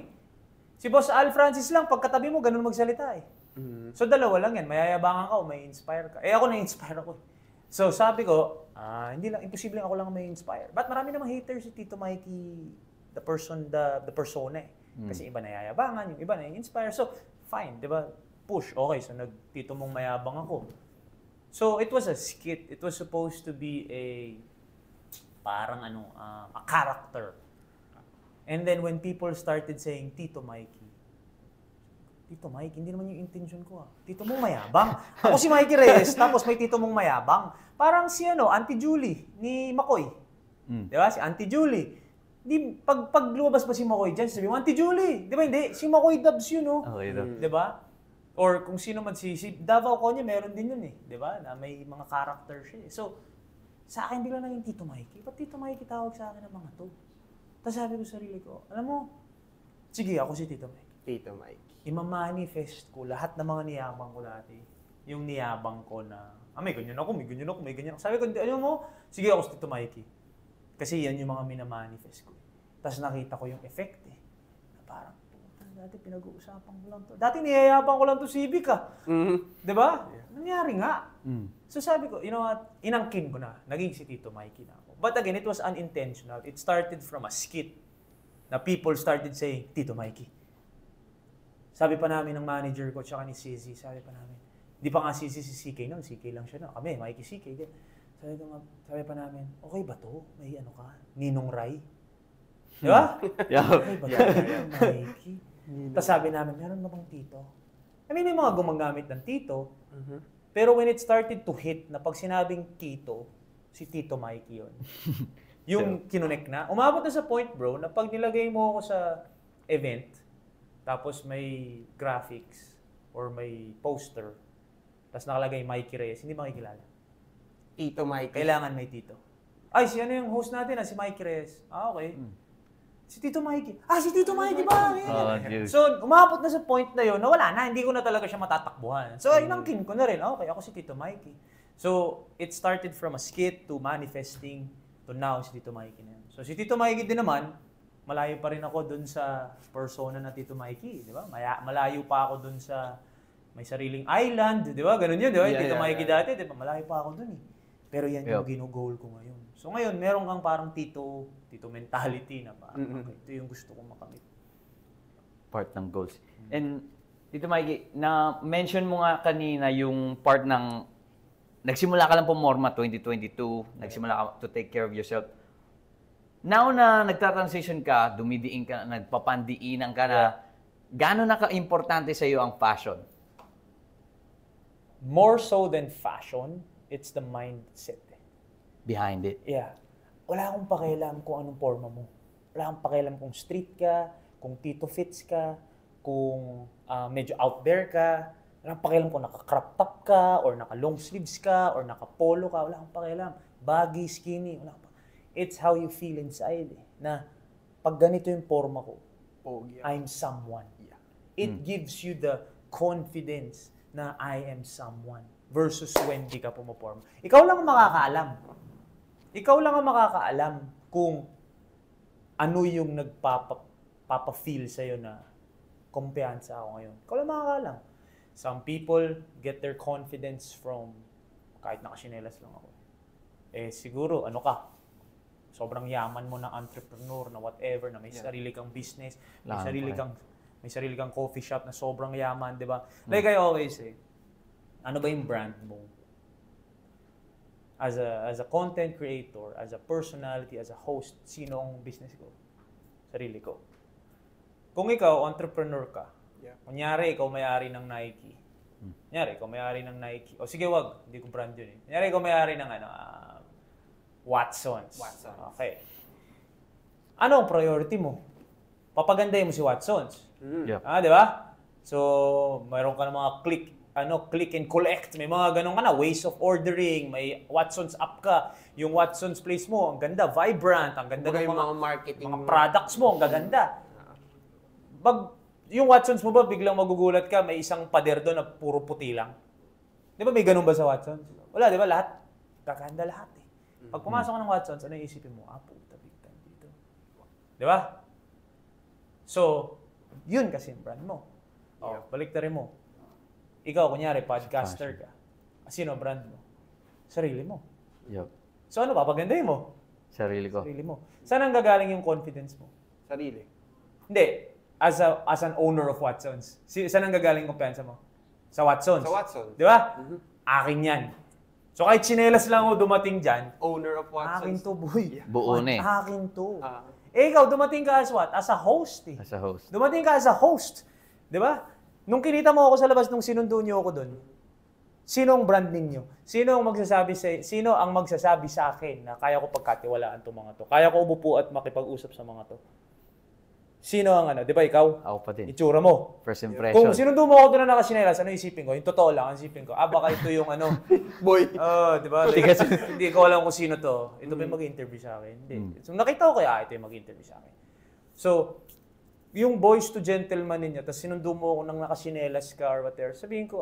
Si Boss Al Francis lang, pagkatabi mo, ganun magsalita So, dalawa lang yan. Mayayabangan ka o may inspire ka. Ako na-inspire ako So, sabi ko, hindi lang, imposible ako lang may inspire. But marami namang haters si Tito Mikey, the persona Kasi iba na yayabangan, yung iba na inspire. So, fine, di ba? Push. Okay, so nag-Tito Mong Mayabang ako. So, it was a skit. It was supposed to be a character. And then when people started saying, Tito Mikey, hindi naman yung intention ko Tito Mong Mayabang. Ako si Mikey Reyes, tapos may Tito Mong Mayabang. Parang si Auntie Julie ni Makoy. Di ba? Si Auntie Julie. Pag lumabas pa si Makoy dyan, sabi mo, Auntie Julie. Di ba hindi? Si Makoy Dubs yun Okay, Di ba? Or kung sino man, si Davao Conyo, meron din yun Di ba? Na may mga character siya So, sa akin bigla naging Tito Mikey. Ba't Tito Mikey tawag sa akin ng mga to? Tapos sabi ko sa sarili ko, alam mo, sige, ako si Tito Mikey. Tito Mikey. Imamanifest ko lahat ng mga niyabang ko dati. Yung niyabang ko na, may ganyan ako. Sabi ko, alam mo, sige ako si Tito Mikey. Kasi yan yung mga minamanifest ko. Tapos nakita ko yung effect Na parang, dati pinag-uusapan ko lang to. Dati niyayabang ko lang to si Ibig Di ba? Nangyari nga. So sabi ko, you know what? Inangkin ko na. Naging si Tito Mikey na ako. But again, it was unintentional. It started from a skit na people started saying, Tito Mikey. Sabi pa namin ng manager ko tsaka ni Sizzy, sabi pa namin, di pa nga Sizzy si CK noon, CK lang siya Kami, Mikey CK. Sabi pa namin, okay ba to? May Ninong Rai. Di ba? Okay ba to? Mikey. Tapos sabi namin, meron na bang tito? May mga gumagamit ng tito. Pero when it started to hit, na pag sinabing tito, si Tito Mikey yun. Yung kinonek na. Umabot na sa point, bro, na pag nilagay mo ako sa event, tapos may graphics, or may poster, tapos nakalagay Mikey Reyes, hindi makikilala. Tito Mikey. Kailangan may tito. Ay, si yung host natin, si Mikey Reyes. Okay. Si Tito Mikey. Si Tito Mikey ba? So, umabot na sa point na yun, na wala na, hindi ko na talaga siya matatakbuhan. So, inangkin ko na rin, okay, ako si Tito Mikey. So, it started from a skit to manifesting to now si Tito Mikey na yun. So, si Tito Mikey din naman, malayo pa rin ako dun sa persona na Tito Mikey, di ba? Malayo pa ako dun sa may sariling island, di ba? Ganun yun, di ba? Tito Mikey dati, di ba? Malayo pa ako dun Pero yan yung gino-goal ko ngayon. So ngayon, meron kang parang tito mentality na parang, okay, ito yung gusto kong makamit. Part ng goals. And Tito Mikey, na-mention mo nga kanina yung part ng nagsimula ka lang pumorma 2022, nagsimula ka to take care of yourself. Now na nagta-transition ka, dumidiin ka, nagpapandiinan ka na, gaano na ka-importante sa iyo ang fashion? More so than fashion, it's the mindset. Behind it? Yeah. Wala akong pakialam kung anong forma mo. Wala akong pakialam kung street ka, kung Tito Fits ka, kung medyo out there ka. Wala akong pakialam kung naka-crop top ka, or naka-long sleeves ka, or naka-polo ka. Wala akong pakialam. Baggy, skinny, wala akong pakialam. It's how you feel inside. Na pag ganito yung forma ko, I'm someone. It gives you the confidence na I am someone versus when di ka pumaporma. Ikaw lang ang makakaalam. Ikaw lang ang makakaalam kung ano yung nagpapa-feel sa'yo na kumpiyansa ako ngayon. Ikaw lang makakaalam. Some people get their confidence from kahit nakasinelas lang ako. Eh siguro, ano ka? Sobrang yaman mo na entrepreneur na whatever, na may sarili kang business, may sarili kang coffee shop na sobrang yaman, 'di ba? Like I always say, ano ba yung brand mo? As a content creator, as a personality, as a host, sino ang business ko? Sarili ko. Kung ikaw entrepreneur ka, kunyari ikaw may-ari ng Nike. Kunyari ikaw may-ari ng Nike. O sige, wag, hindi ko brand yun eh. Kunyari ikaw may-ari ng Watsons. Okay. Ano ang priority mo? Papagandahin mo si Watsons. Di ba? So, mayroon ka ng mga click and collect. May mga ganun ka na, ways of ordering, may Watsons app ka. Yung Watsons place mo, ang ganda, vibrant, ang ganda ng mga marketing, mga products mo, ang gaganda. Yung Watsons mo ba, biglang magugulat ka, may isang pader doon na puro puti lang? Di ba may ganun ba sa Watsons? Wala, di ba? Lahat, gaganda lahat eh. Pag pumasok ka ng Watsons, ano yung isipin mo? Puta, big time dito. Di ba? So, yun kasi yung brand mo. Balik na rin mo. Ikaw, kunyari, podcaster ka. Sino ang brand mo? Sarili mo. So, ano, papagandahin mo? Sarili ko. Sarili mo. Saan ang gagaling yung confidence mo? Sarili. Hindi. As an owner of Watsons. Saan ang gagaling yung kumpiyansa mo? Sa Watsons. Sa Watsons. Di ba? Akin yan. So kahit chinelas lang ako dumating dyan, Owner of Watsons. akin to, boy. Buo na eh. Akin to. Ikaw, dumating ka as what? As a host eh. As a host. Dumating ka as a host. Di ba? Nung kinita mo ako sa labas, nung sinundo niyo ako doon, sino ang brand ninyo? Sino ang magsasabi sa akin na kaya ko pagkatiwalaan itong mga to? Kaya ko umupo at makipag-usap sa mga to? Sino ang ano? Di ba ikaw? Ako pa din. Itsura mo. First impression. Kung sinundo mo ako doon na nakasinelas, ano isipin ko? Yung totoo lang, ang isipin ko. Baka ito yung ano. Boy. Di ba? Like, hindi ko alam kung sino to. Ito ba yung mag-interview sa akin? Hindi. So nakita ko kaya ito yung mag-interview sa akin. So, yung boys to gentleman ninyo, tapos sinundo mo ako nang nakasinelas ka or whatever, sabihin ko,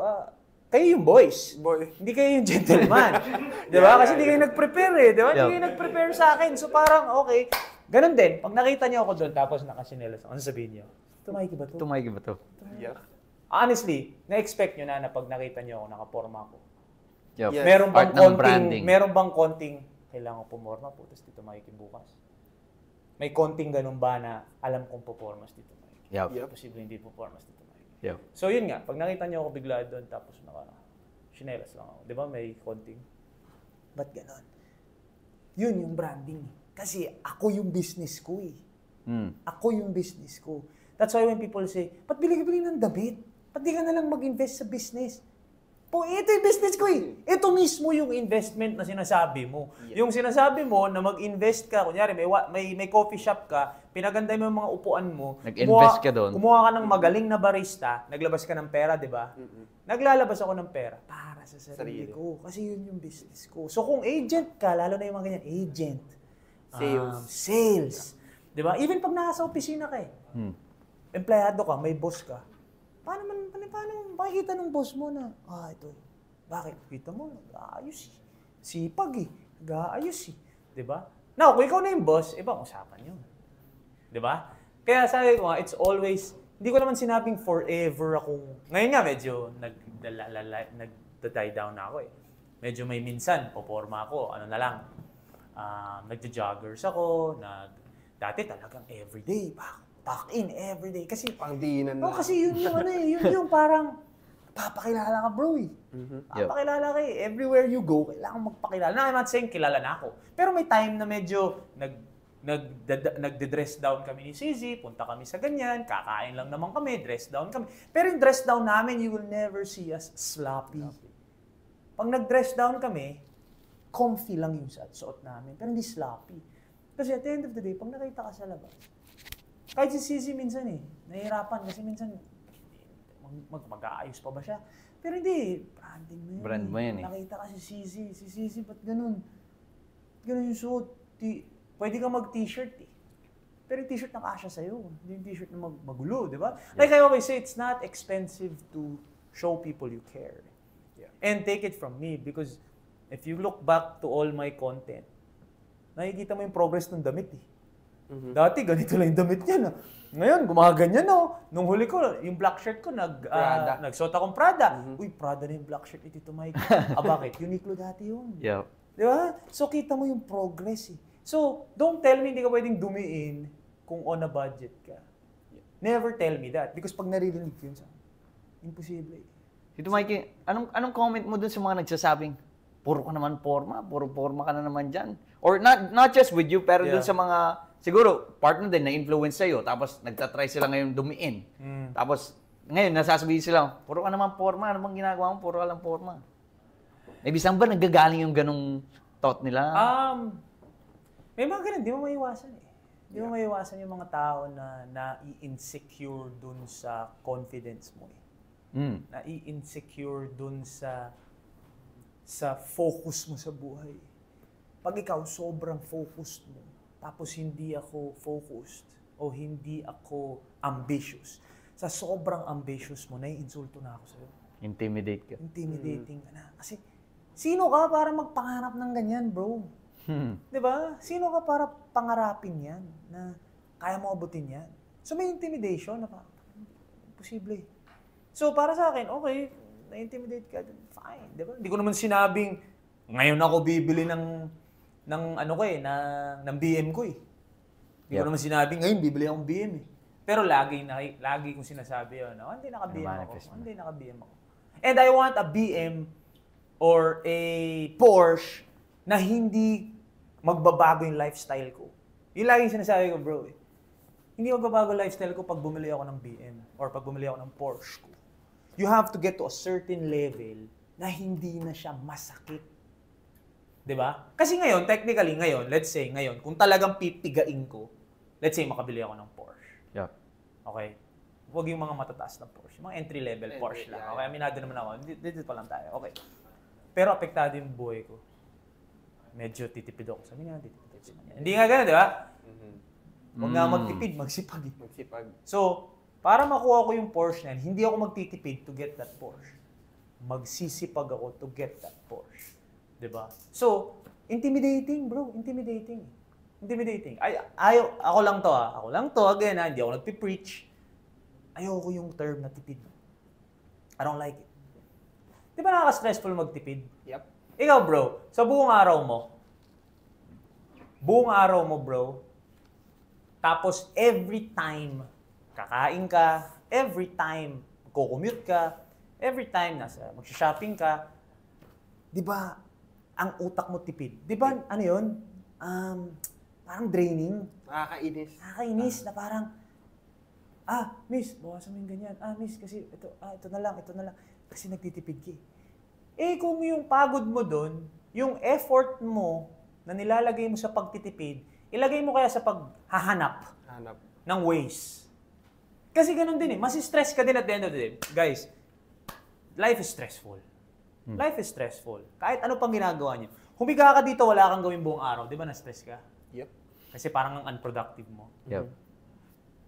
kayo yung boys. Hindi kayo yung gentleman. Di ba? Kasi hindi kayo nag-prepare eh. Di ba? Hindi kayo nag-prepare sa akin. So parang, okay. Ganon din. Pag nakita niyo ako doon, tapos nakasinelas ako, ano sabihin niyo? Tumay ba to? Tumay ba to? Yeah. Honestly, na-expect niyo na pag nakita niyo ako, nakaporma ako. Yup. Yes. Meron bang konting, kailangan ko pumorma po, tapos dito makikin bukas. May konting ganun ba na alam kong pupormas dito makikin? Yup. Posible hindi pupormas dito makikin. Yup. So yun nga, pag nakita niyo ako bigla doon, tapos sinelas lang ako. Di ba may konting? Ba't ganon? Yun yung branding. Kasi ako yung business ko eh. Ako yung business ko. That's why when people say, ba't bili-bili ng damit? Ba't di ka na lang mag-invest sa business? Ito yung business ko eh. Ito mismo yung investment na sinasabi mo. Yeah. Yung sinasabi mo na mag-invest ka, kunyari may coffee shop ka, pinaganda mo yung mga upuan mo, nag-invest ka doon. Kumuha ka ng magaling na barista, naglabas ka ng pera, di ba? Naglalabas ako ng pera para sa sarili ko. Kasi yun yung business ko. So kung agent ka, lalo na yung mga ganyan, agent. Sales. Di ba? Even pag nasa opisina ka eh. Empleyado ka, may boss ka. Paano makikita ng boss mo na, ito, bakit? Kita mo, nag-aayos eh. Sipag eh. Nag-aayos eh. Diba? Now, kung ikaw na yung boss, ibang usapan yun. Diba? Kaya sabi ko nga, it's always, hindi ko naman sinabing forever akong, ngayon nga medyo nag-die down na ako eh. Medyo may minsan, poporma ako, ano na lang, nagja-joggers ako, dati talagang everyday, tuck in every day. Kasi, Pangdiinan na. kasi yun yung ano eh, yun yung parang, papakilala ka bro eh. Papakilala ka eh. Everywhere you go, kailangan magpakilala. Na, I'm not saying kilala na ako. Pero may time na medyo nagde-dress down kami ni CZ, punta kami sa ganyan, kakain lang naman kami, dress down kami. Pero yung dress down namin, you will never see us sloppy. Pag nag-dress down kami, comfy lang yung suot namin, pero hindi sloppy. Kasi at the end of the day, pag nakita ka sa labas, kahit si CZ minsan nahihirapan kasi minsan, mag-aayos pa ba siya? Pero hindi, branding mo yun. Brand mo yan Nakita ka si CZ, ba't ganun? Ganun yung suot. Pwede ka mag-t-shirt eh. Pero yung t-shirt na kasya sa'yo. Hindi yung t-shirt na magulo, di ba? Like I always say, it's not expensive to show people you care. Yeah. And take it from me because if you look back to all my content, nakikita mo yung progress ng damit eh. Dati ganito lang yung damit niya na. Ngayon, gumaganyan na. Nung huli ko, yung black shirt ko, nagsuot akong Prada. Uy, Prada na yung black shirt ni Tito Mike. Bakit? Uniqlo dati yun. Yep. Di ba? So, kita mo yung progress eh. So, don't tell me hindi ka pwedeng dumiin kung on a budget ka. Never tell me that. Because pag naririnig ko yun sa imposible. Tito Mikey, anong comment mo dun sa mga nagsasabing, puro ka naman forma, puro forma ka na naman dyan? Or not just with you, pero dun sa mga, siguro, partner din na-influence sa'yo, tapos nagtatry sila ngayon dumiin. Tapos, ngayon, nasasabihin sila, puro ka naman forma, ano bang ginagawa mo, puro ka lang forma. Ibig sabihin ba naggagaling yung ganong thought nila? May mga ganun, di mo maiwasan eh. Di mo maiwasan yung mga tao na nai-insecure dun sa confidence mo eh. Nai-insecure dun sa focus mo sa buhay. Pag ikaw sobrang focused mo, tapos hindi ako focused o hindi ako ambitious, sa sobrang ambitious mo, nai-insulto na ako sa'yo. Intimidate ka. Intimidating ka na. Kasi, sino ka para magpangarap ng ganyan, bro? Di ba? Sino ka para pangarapin yan na kaya mo abutin yan? So may intimidation na parang imposible. So para sa akin, okay, na-intimidate ka, fine. Di ba? Hindi ko naman sinabing ngayon ako bibili ng BM ko eh. Hindi ko naman sinabing ngayon bibili akong BM eh. Pero lagi kong sinasabi yun, hindi naka-BM ako. Hindi naka-BM ako. And I want a BM or a Porsche na hindi magbabago yung lifestyle ko. Yung laging sinasabi ko, bro, hindi magbabago lifestyle ko pag bumili ako ng BM or pag bumili ako ng Porsche ko. You have to get to a certain level na hindi na siya masakit. Diba? Kasi ngayon, technically ngayon, let's say ngayon, kung talagang pipigain ko, let's say makabili ako ng Porsche. Yep. Okay? Huwag yung mga matataas na Porsche. Yung mga entry-level Porsche lang. Okay? Aminado naman ako. Dito pa lang tayo. Okay. Pero apektado yung buhay ko. Medyo titipid ako. Sabi niya, titipid sa kanya. Hindi nga ganun, di ba? Huwag nga magtipid, magsipag. So, para makuha ko yung Porsche na hindi ako magtitipid to get that Porsche. Magsisipag ako to get that Porsche. Di ba? So, intimidating, bro. Intimidating. Ako lang to, again, hindi ako nagpipreach. Ayoko yung term na tipid. I don't like it. Di ba nakaka-stressful magtipid? Yep. Ikaw, bro, sa buong araw mo, bro, tapos every time kakain ka, every time kukumute ka, every time magsha-shopping ka, di ba, ang utak mo tipid? Di ba, ano yun? Parang draining. Nakakainis na parang, miss, bawasan mo yung ganyan. Miss, kasi ito na lang. Kasi nagtitipid ka kung yung pagod mo doon, yung effort mo na nilalagay mo sa pagtitipid, ilagay mo kaya sa paghahanap ng ways. Kasi ganun din Mas-stress ka din at the end of the day. Guys, life is stressful. Life is stressful. Kahit ano pang ginagawa niyo. Humiga ka dito, wala kang gawin buong araw. Di ba na-stress ka? Yep. Kasi parang ang unproductive mo. Yep.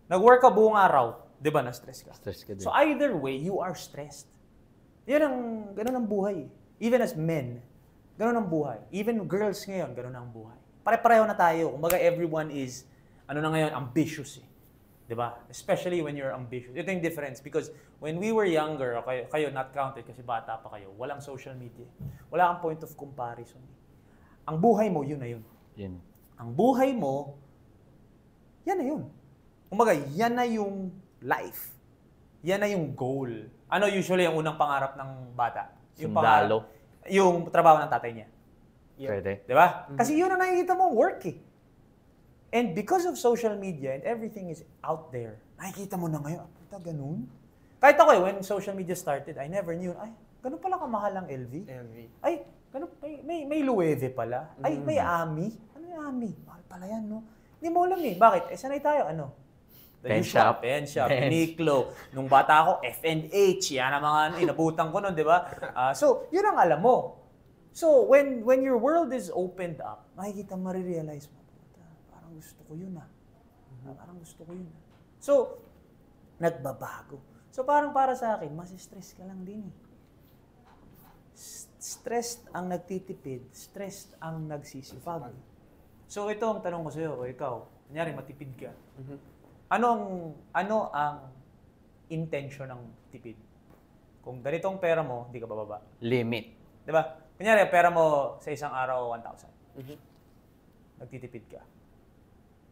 Nag-work ka buong araw, di ba na-stress ka? Stress ka din. So either way, you are stressed. Ganun ang buhay. Even as men, ganun ang buhay. Even girls ngayon, ganun ang buhay. Pare-pareho na tayo. Kumbaga everyone is, ambitious eh. Diba? Especially when you're ambitious. Ito yung difference because when we were younger, kayo not counted kasi bata pa kayo, walang social media. Wala kang point of comparison. Ang buhay mo, yun na yun. Yun. Ang buhay mo, yan na yun. Kumbaga, yan na yung life. Yan na yung goal. Ano usually yung unang pangarap ng bata? Yung Sundalo. Yung trabaho ng tatay niya. Pwede. Di ba? Kasi yun ang nakikita mo, work eh. And because of social media and everything is out there, nakikita mo na ngayon, puta, ganun. Kahit ako when social media started, I never knew, ay, ganun pala kamahal ang LV. Ay, ganun, may Loewe pala. Ay, may Ami. Ano yung Ami? Mahal pala yan, no? Hindi mo alam eh. Bakit? Sanay tayo, ano? Pen shop. Pen shop, Bench. Uniqlo. Nung bata ako, F&H. Yan ang mga inabutan ko nun, di ba? So, yun ang alam mo. So, when your world is opened up, makikita, marirealize mo, parang gusto ko yun Parang gusto ko yun So, nagbabago. So, parang para sa akin, mas-stress ka lang din eh. Stressed ang nagtitipid, stressed ang nagsisipag. So, ito ang tanong ko sa'yo, o ikaw, kunyari matipid ka. Ano ang intention ng tipid? Kung ganitong pera mo, hindi ka bababa. Limit. Di ba? Kunyari, pera mo sa isang araw, 1,000. Nagtitipid ka.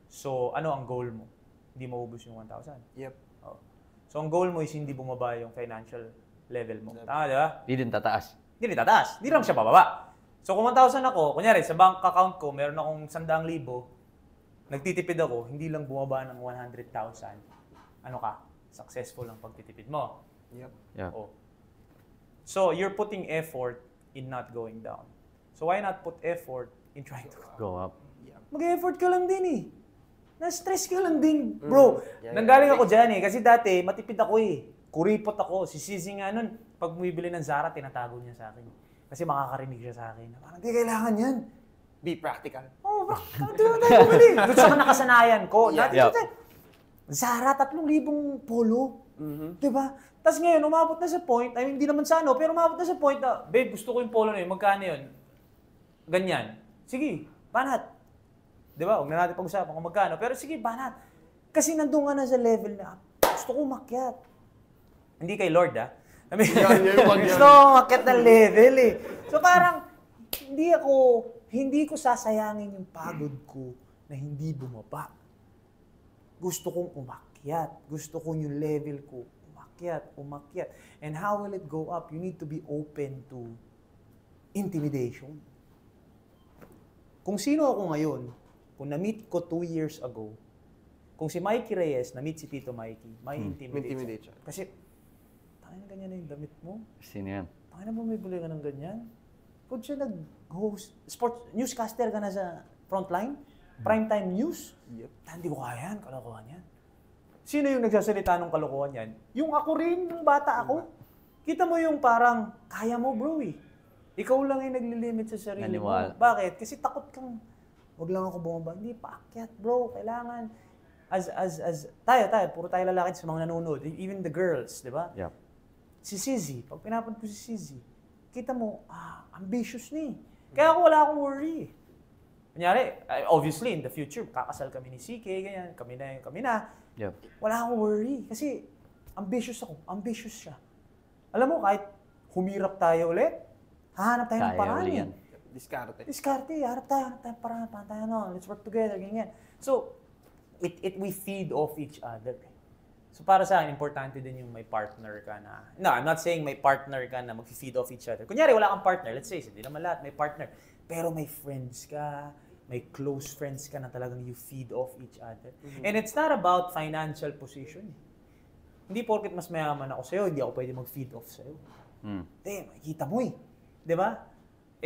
So, ano ang goal mo? Hindi maubos yung 1,000. Yep. Oh. So, ang goal mo is hindi bumaba yung financial level mo. Tama, di ba? Di din tataas. Hindi rin tataas. Hindi naman siya bababa. So, kung 1,000 ako, kunyari, sa bank account ko, meron akong 100,000, nagtitipid ako, hindi lang bumaba ng 100,000. Ano ka? Successful ang pagtitipid mo. Yep. Yeah. Oh. So, you're putting effort in not going down. So, why not put effort in trying to Go up. Mag-effort ka lang din eh. Na-stress ka lang din, bro. Nanggaling ako dyan eh. Kasi dati, matipid ako eh. Kuripot ako. Si Sisi nga nun, pag bumibili ng Zara, tinatago niya sa akin. Kasi makakarinig siya sa akin. Parang, di kailangan yan. Be practical. Oh, bro. Doon tayo bumili. Doon sa nakasanayan ko. Yeah. Zara, 3,000 polo. Diba? Tapos ngayon, umabot na sa point, ay hindi naman sa ano, pero umabot na sa point na, babe, gusto ko yung polo na yun, magkano yun? Ganyan. Sige, banat. Diba? Huwag na natin pag-usapan kung magkano. Pero sige, banat. Kasi nandun nga na sa level na, gusto ko umakyat. Hindi kay Lord, I mean, gusto ko umakyat na level eh. So parang, hindi ko sasayangin yung pagod ko na hindi bumaba. Gusto kong umakyat. Gusto ko yung level ko umakyat. And how will it go up? You need to be open to intimidation. Kung sino ako ngayon, kung na-meet ko 2 years ago, kung si Mikey Reyes, na-meet si Tito Mikey, may intimidate siya. Kasi, tangin na ganyan na yung damit mo. Sino yan? Tangin na bumibili ka ng ganyan. Kung siya nag-host, sports, newscaster ka na sa frontline, primetime news, hindi ko kaya yan, kalokohan yan. Sino yung nagsasalita ng kalokohan yan? Yung ako rin, yung bata ako. Kita mo yung parang, kaya mo bro eh. Ikaw lang yung naglilimit sa sarili mo. Bakit? Kasi takot kang, wag lang ako bumaba. Hindi, paakyat bro, kailangan. Tayo, puro tayo lalaki sa mga nanonood. Even the girls, di ba? Yep. Si Sizzy, pag pinapanood ko si Sizzy, kita mo, ambitious ni. Kaya ako wala akong worry. Kunyari, obviously, in the future, kakasal kami ni CK, ganyan, kami na. Yep. Wala akong worry. Kasi, ambitious ako. Ambitious siya. Alam mo, kahit humirap tayo ulit, hahanap tayo ng paraan eh. Diskarte, harap tayo ng paraan, let's work together, ganyan. So, we feed off each other. So, para sa akin, importante din yung may partner ka na, no, I'm not saying may partner ka na mag-feed off each other. Kunyari, wala kang partner, let's say, hindi naman lahat may partner. Pero may friends ka, may close friends ka na talagang you feed off each other. And it's not about financial position. Hindi porket mas mayaman ako sa'yo, hindi ako pwede mag-feed off sa'yo. Makikita mo eh. Diba?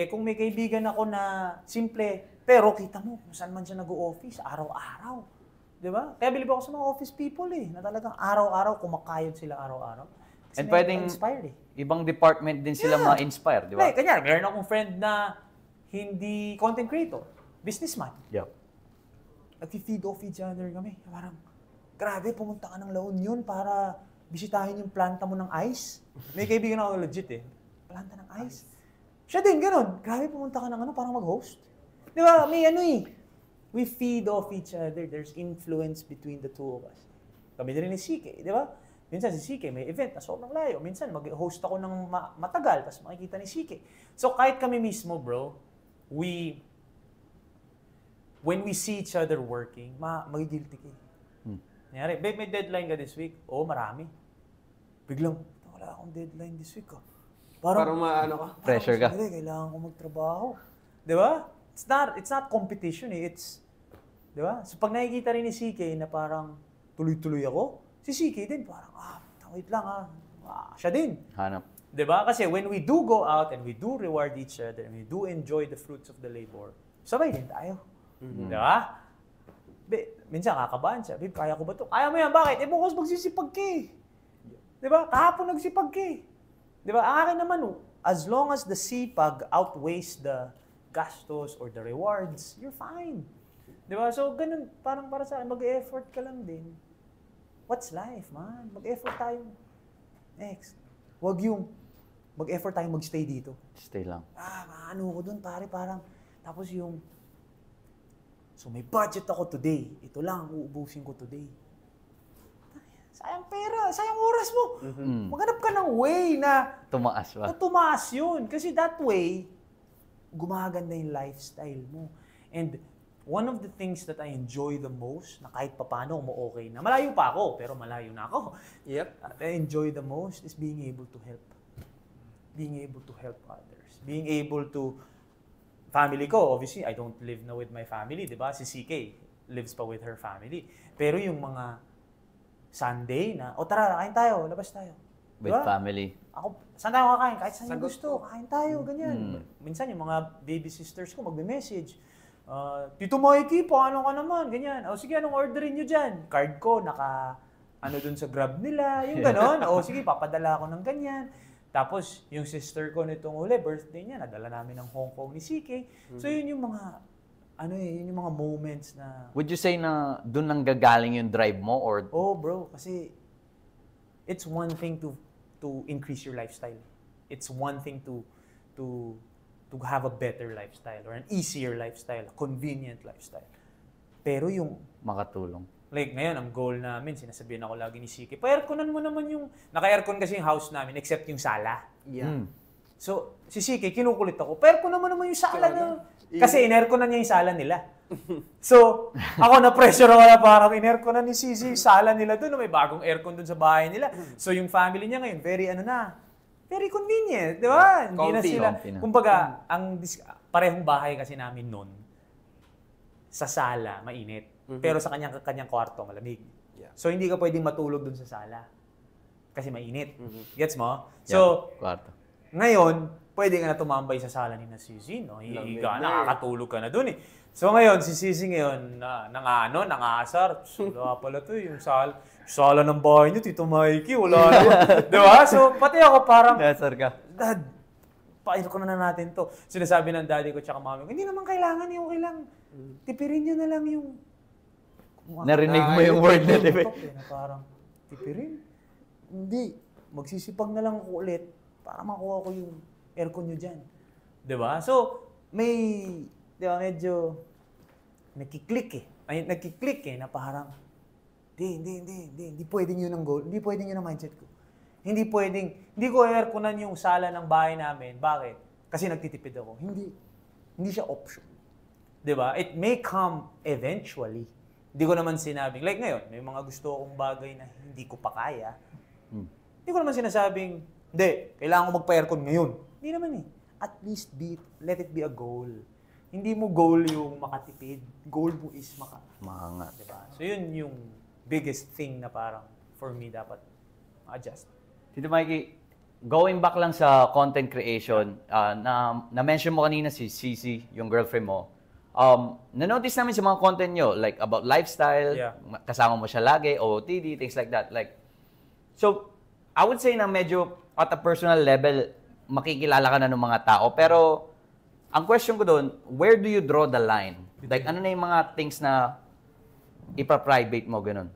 Kung may kaibigan ako na simple, pero kita mo kung saan man siya nag-o-office, araw-araw. Diba? Kaya bilib ako sa mga office people eh, na talagang araw-araw, kumakayod sila araw-araw. Kasi and pwedeng ibang department din sila ma-inspire, di ba? Kanya, meron akong friend na hindi content creator, businessman. Yep. Nag-feed off each other kami. Parang, grabe, pumunta ka ng La Union para bisitahin yung planta mo ng ice. May kaibigan ako legit eh. Planta ng ice. Siya din, ganun. Grabe, pumunta ka ng parang mag-host. Di ba? May we feed off each other. There's influence between the two of us. Kami din ni CK, di ba? Minsan si CK may event na sobrang layo. Minsan mag-host ako ng matagal, tapos makikita ni CK. So kahit kami mismo, bro, when we see each other working, magigilty ka. Nangyari, babe, may deadline ka this week? Oo, marami. Biglang, wala akong deadline this week ah. Parang maano ka. Pressure ka. Hindi, kailangan ko magtrabaho. Di ba? It's not competition eh. It's, di ba? So pag nakikita rin ni CK na parang tuloy-tuloy ako, si CK din parang, wait lang siya din. Hanap. Di ba? Kasi when we do go out and we do reward each other and we do enjoy the fruits of the labor, sabay din tayo. Di ba? Minsan kakabahan siya, babe, kaya ko ba ito? Kaya mo yan, bakit? Bukas magsisipag ka eh. Di ba? Kahapon nagsipag ka eh. Di ba? Ang akin naman, as long as the sipag outweighs the gastos or the rewards, you're fine. Di ba? So, ganun, parang para sa akin, mag-effort ka lang din. What's life, man? Mag-effort tayo. Next. Huwag yung mag-effort tayo magstay dito. Stay lang. Ano ko dun, pare, parang, tapos yung, so may budget ako today. Ito lang, uubusin ko today. Sayang pera, sayang oras mo. Maghanap ka ng way na Tumaas ba? tumaas yun. Kasi that way, gumaganda yung lifestyle mo. And one of the things that I enjoy the most, na kahit papano mo okay na, malayo pa ako, pero malayo na ako. Yep. I enjoy the most is being able to help. Being able to help others. Being able to, family ko, obviously, I don't live now with my family, di ba? Si CK lives pa with her family. Pero yung mga Sunday na, tara, kain tayo, labas tayo. With family. Ako, saan tayo kakain? Kahit saan yung gusto, kain tayo, ganyan. Minsan yung mga baby sisters ko magme-message. Tito Mikey, paano ka naman? Ganyan. Sige, anong orderin nyo dyan? Card ko, dun sa Grab nila, yung ganon. Sige, papadala ako ng ganyan. Tapos, yung sister ko nitong uli, birthday niya, nadala namin ng Hong Kong ni CK. So, yun yung mga, yun yung mga moments na... Would you say na doon nang gagaling yung drive mo or... Bro, kasi it's one thing to increase your lifestyle. It's one thing to have a better lifestyle or an easier lifestyle, a convenient lifestyle. Pero yung... Makatulong. Like ngayon, ang goal namin, sinasabihan ako lagi ni CK, pa-airconan mo naman yung... Naka-aircon kasi yung house namin except yung sala. Yeah. So, si CK, kinukulit ako, pa-airconan mo naman yung sala na... Kasi in-airconan niya yung sala nila. So, ako na-pressure ako na parang in-airconan ni CC yung sala nila doon. May bagong aircon doon sa bahay nila. So, yung family niya ngayon, very convenient, di ba? Hindi na sila... Kumbaga, parehong bahay kasi namin noon, sa sala, mainit. Pero sa kanyang kwarto, malamig. Yeah. So, hindi ka pwedeng matulog dun sa sala. Kasi mainit. Gets mo? Yeah, So, kwarto. ngayon, pwede ka na tumambay sa sala ni na Sisi, no? Hihiga, nakakatulog ka na dun eh. So, ngayon, si Sisi ngayon, nangaasar. Wala pala to yung sala ng bahay niyo, Tito Mikey, wala na. Diba? So, pati ako parang, Nasar ka. Dad, pa-aircon na natin to. Sinasabi ng daddy ko tsaka mami ko, hindi naman kailangan yung kailangan. Tipirin nyo na lang yung... Narinig mo yung word na, di ba? Na parang, tipirin? Hindi. Magsisipag na lang ako ulit para makuha ko yung aircon nyo dyan. Diba? So, medyo nagkiklik na parang, hindi pwedeng yun ang goal. Hindi pwedeng yun ang mindset ko. Hindi ko airconan yung sala ng bahay namin. Bakit? Kasi nagtitipid ako. Hindi siya option. Diba? It may come eventually. Hindi ko naman sinabing, like ngayon, may mga gusto akong bagay na hindi ko pa kaya. Hindi ko naman sinasabing, hindi, kailangan ko magpa-aircon ngayon. Hindi naman eh. At least let it be a goal. Hindi mo goal yung makatipid. Goal mo is Maangat. Diba? So yun yung biggest thing na parang for me dapat adjust. Tito Mikey, going back lang sa content creation, na-mention mo kanina si Cici, yung girlfriend mo. Na-notice namin sa mga content nyo, like about lifestyle, kasama mo siya lagi, OOTD, things like that. Like, so, I would say na medyo at a personal level, makikilala ka na ng mga tao. Pero, ang question ko doon, where do you draw the line? Like, ano na yung mga things na ipa-private mo, ganun?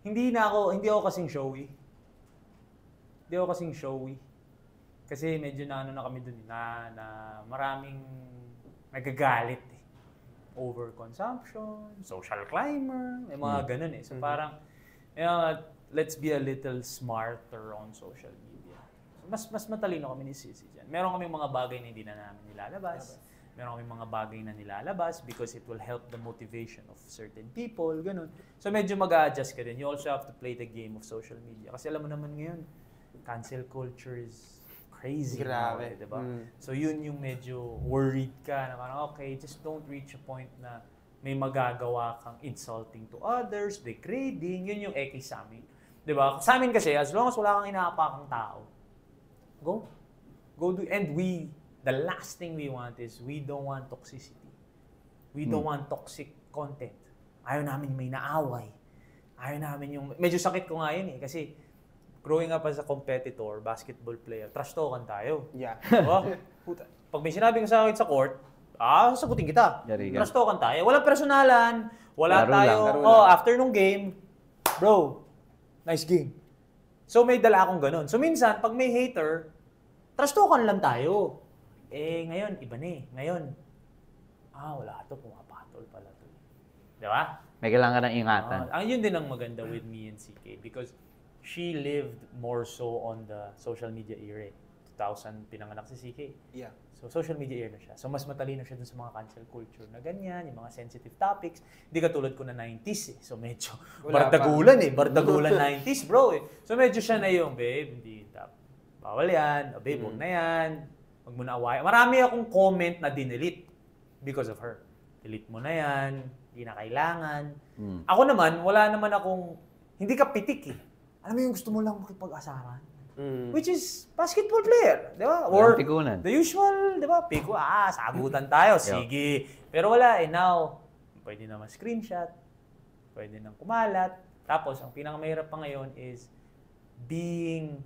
Hindi ako kasing showy. Kasi medyo na kami dun, na maraming nagagalit eh. Overconsumption, social climber, may mga ganun eh. So parang, let's be a little smarter on social media. So, mas matalino kami ni Sisi dyan. Meron kami mga bagay na hindi na namin nilalabas. Meron kaming mga bagay na nilalabas because it will help the motivation of certain people, ganun. So medyo mag-a-adjust ka din. You also have to play the game of social media. Kasi alam mo naman ngayon, cancel culture is crazy. Grabe. Now, diba? So yun yung medyo worried ka na parang, okay, just don't reach a point na may magagawa kang insulting to others, degrading, yun yung eki sa amin. Diba? Sa amin kasi, as long as wala kang inaapakang tao, go. Go do, and the last thing we want is, we don't want toxicity. We don't want toxic content. Ayaw namin yung may naaway. Ayaw namin yung, medyo sakit ko nga yun kasi growing up as a competitor, basketball player, trash talkan tayo. Yeah. Diba? Pag may sinabi ka sa akin sa court, sasagutin kita. Trash talkan tayo. Walang personalan, wala Laro tayo. lang. After nung game, bro, nice game. So may dala akong ganun. So minsan, pag may hater, trash talkan lang tayo. Ngayon, iba na eh. Ngayon, wala to, pumapatol pala to. Diba? May kailangan ng ingatan. Yun din ang maganda with me and CK because she lived more so on the social media era. 2000 pinanganak si CK. Yeah. So social media era na siya. So mas matalino siya dun sa mga cancel culture na ganyan, yung mga sensitive topics. Hindi katulad ko na 90s eh. So medyo bardagulan eh. Bardagulan 90s bro eh. So medyo siya na yung, babe, hindi bawal yan. Babe, huwag na yan. Huwag mo na away. Marami akong comment na dinelete because of her. Delete mo na yan. Hindi na kailangan. Ako naman, wala naman akong, hindi ka pitik eh. Alam mo yung gusto mo lang makipag-asaran? Which is basketball player, di ba? Or the usual, di ba? Pico, sagutan tayo, sige. Pero wala eh, now, pwede naman screenshot, pwede nang kumalat. Tapos, ang pinakamahirap pa ngayon is being